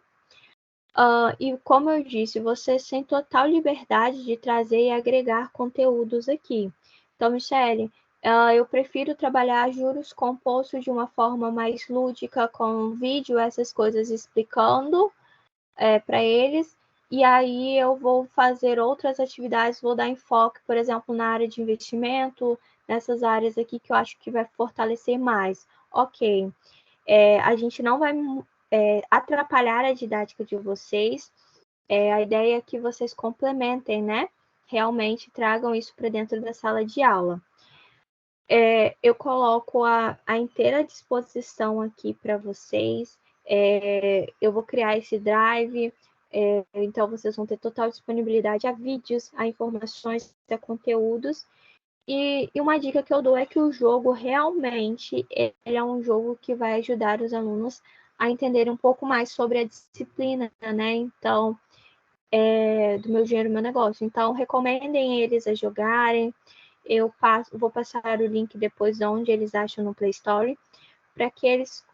E como eu disse, vocês têm total liberdade de trazer e agregar conteúdos aqui. Então, Michele, eu prefiro trabalhar juros compostos de uma forma mais lúdica, com vídeo, essas coisas explicando para eles. E aí eu vou fazer outras atividades, vou dar enfoque, por exemplo, na área de investimento, nessas áreas aqui que eu acho que vai fortalecer mais. Ok, a gente não vai atrapalhar a didática de vocês. A ideia é que vocês complementem, né? Realmente tragam isso para dentro da sala de aula. Eu coloco a inteira disposição aqui para vocês. Eu vou criar esse drive, então vocês vão ter total disponibilidade a vídeos, a informações, a conteúdos. E uma dica que eu dou é que o jogo realmente ele é um jogo que vai ajudar os alunos a entenderem um pouco mais sobre a disciplina, né? Então, do meu dinheiro, meu negócio. Então, recomendem eles a jogarem. Vou passar o link depois de onde eles acham no Play Store, para que eles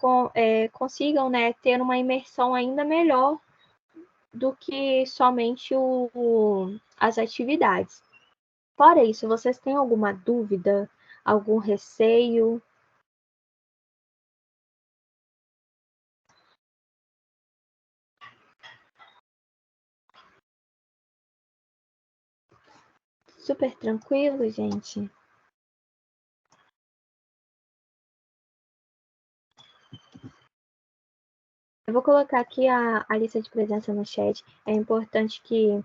consigam, né, ter uma imersão ainda melhor do que somente as atividades. Fora isso, vocês têm alguma dúvida, algum receio? Super tranquilo, gente? Eu vou colocar aqui a lista de presença no chat. É importante que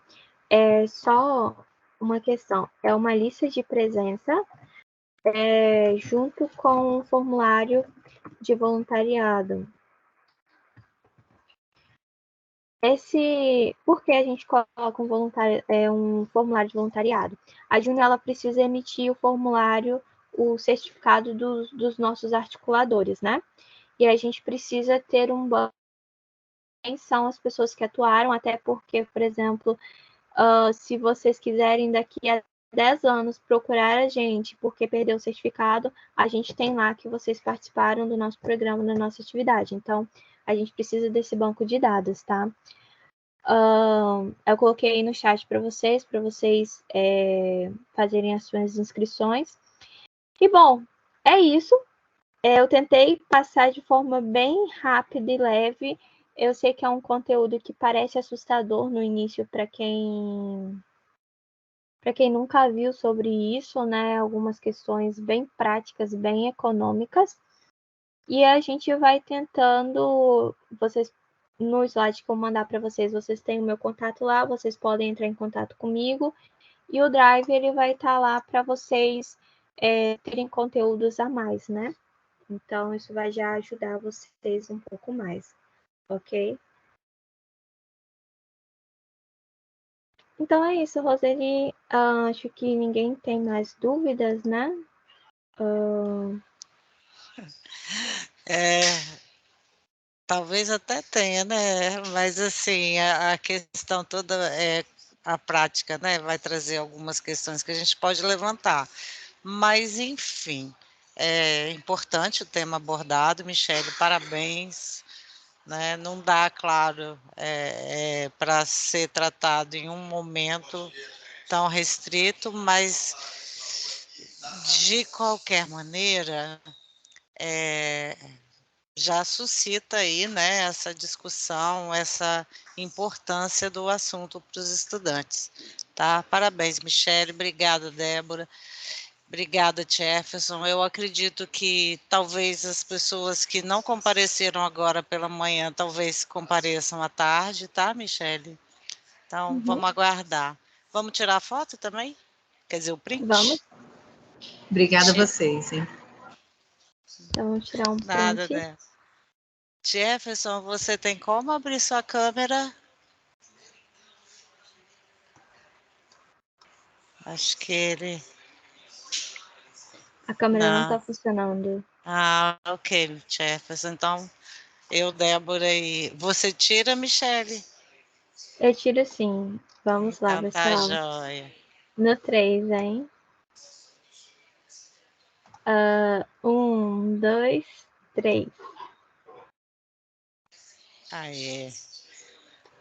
só uma questão. É uma lista de presença junto com um formulário de voluntariado. Por que a gente coloca um formulário de voluntariado? A Júnior ela precisa emitir o formulário, o certificado dos nossos articuladores, né? E a gente precisa ter um banco. Quem são as pessoas que atuaram, até porque, por exemplo, Se vocês quiserem daqui a 10 anos procurar a gente porque perdeu o certificado, a gente tem lá que vocês participaram do nosso programa, da nossa atividade. Então, a gente precisa desse banco de dados, tá? Eu coloquei aí no chat para vocês fazerem as suas inscrições. E, bom, é isso. Eu tentei passar de forma bem rápida e leve. Eu sei que é um conteúdo que parece assustador no início para quem nunca viu sobre isso, né? Algumas questões bem práticas, bem econômicas. E a gente vai tentando, no slide que eu mandar para vocês, vocês têm o meu contato lá, vocês podem entrar em contato comigo. E o Drive, ele vai estar lá para vocês terem conteúdos a mais, né? Então, isso vai já ajudar vocês um pouco mais, ok? Então, é isso, Roseli. Acho que ninguém tem mais dúvidas, né? Talvez até tenha, né? Mas, assim, a questão toda é a prática, né? Vai trazer algumas questões que a gente pode levantar. Mas, enfim, é importante o tema abordado. Michele, parabéns. Né? Não dá, claro, para ser tratado em um momento tão restrito, mas, de qualquer maneira, já suscita aí, né, essa discussão, essa importância do assunto para os estudantes. Tá? Parabéns, Michele. Obrigada, Débora. Obrigada, Jefferson. Eu acredito que talvez as pessoas que não compareceram agora pela manhã, talvez compareçam à tarde, tá, Michele? Então, vamos aguardar. Vamos tirar a foto também? Quer dizer, o print? Vamos. Obrigada a vocês, hein? Então, vamos tirar um Nada, print. né? Jefferson, você tem como abrir sua câmera? Acho que ele... A câmera não Não. está funcionando. Ah, ok, Jefferson. Então, eu, Débora e... Você tira, Michele? Eu tiro sim. Vamos lá, Então, tá pessoal. joia. No 3, hein? 1, 2, 3.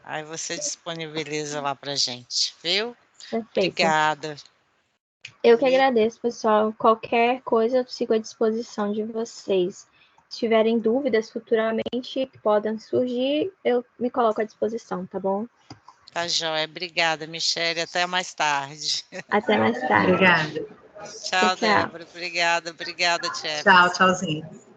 Aí você disponibiliza lá pra gente, viu? Perfeito. Obrigada. Eu que agradeço, pessoal. Qualquer coisa eu sigo à disposição de vocês. Se tiverem dúvidas futuramente que podem surgir, eu me coloco à disposição, tá bom? Tá joia. Obrigada, Michele. Até mais tarde. Até mais tarde. Obrigada. Tchau, Tchau. Débora. Obrigada, Tchau, Jefferson. tchauzinho.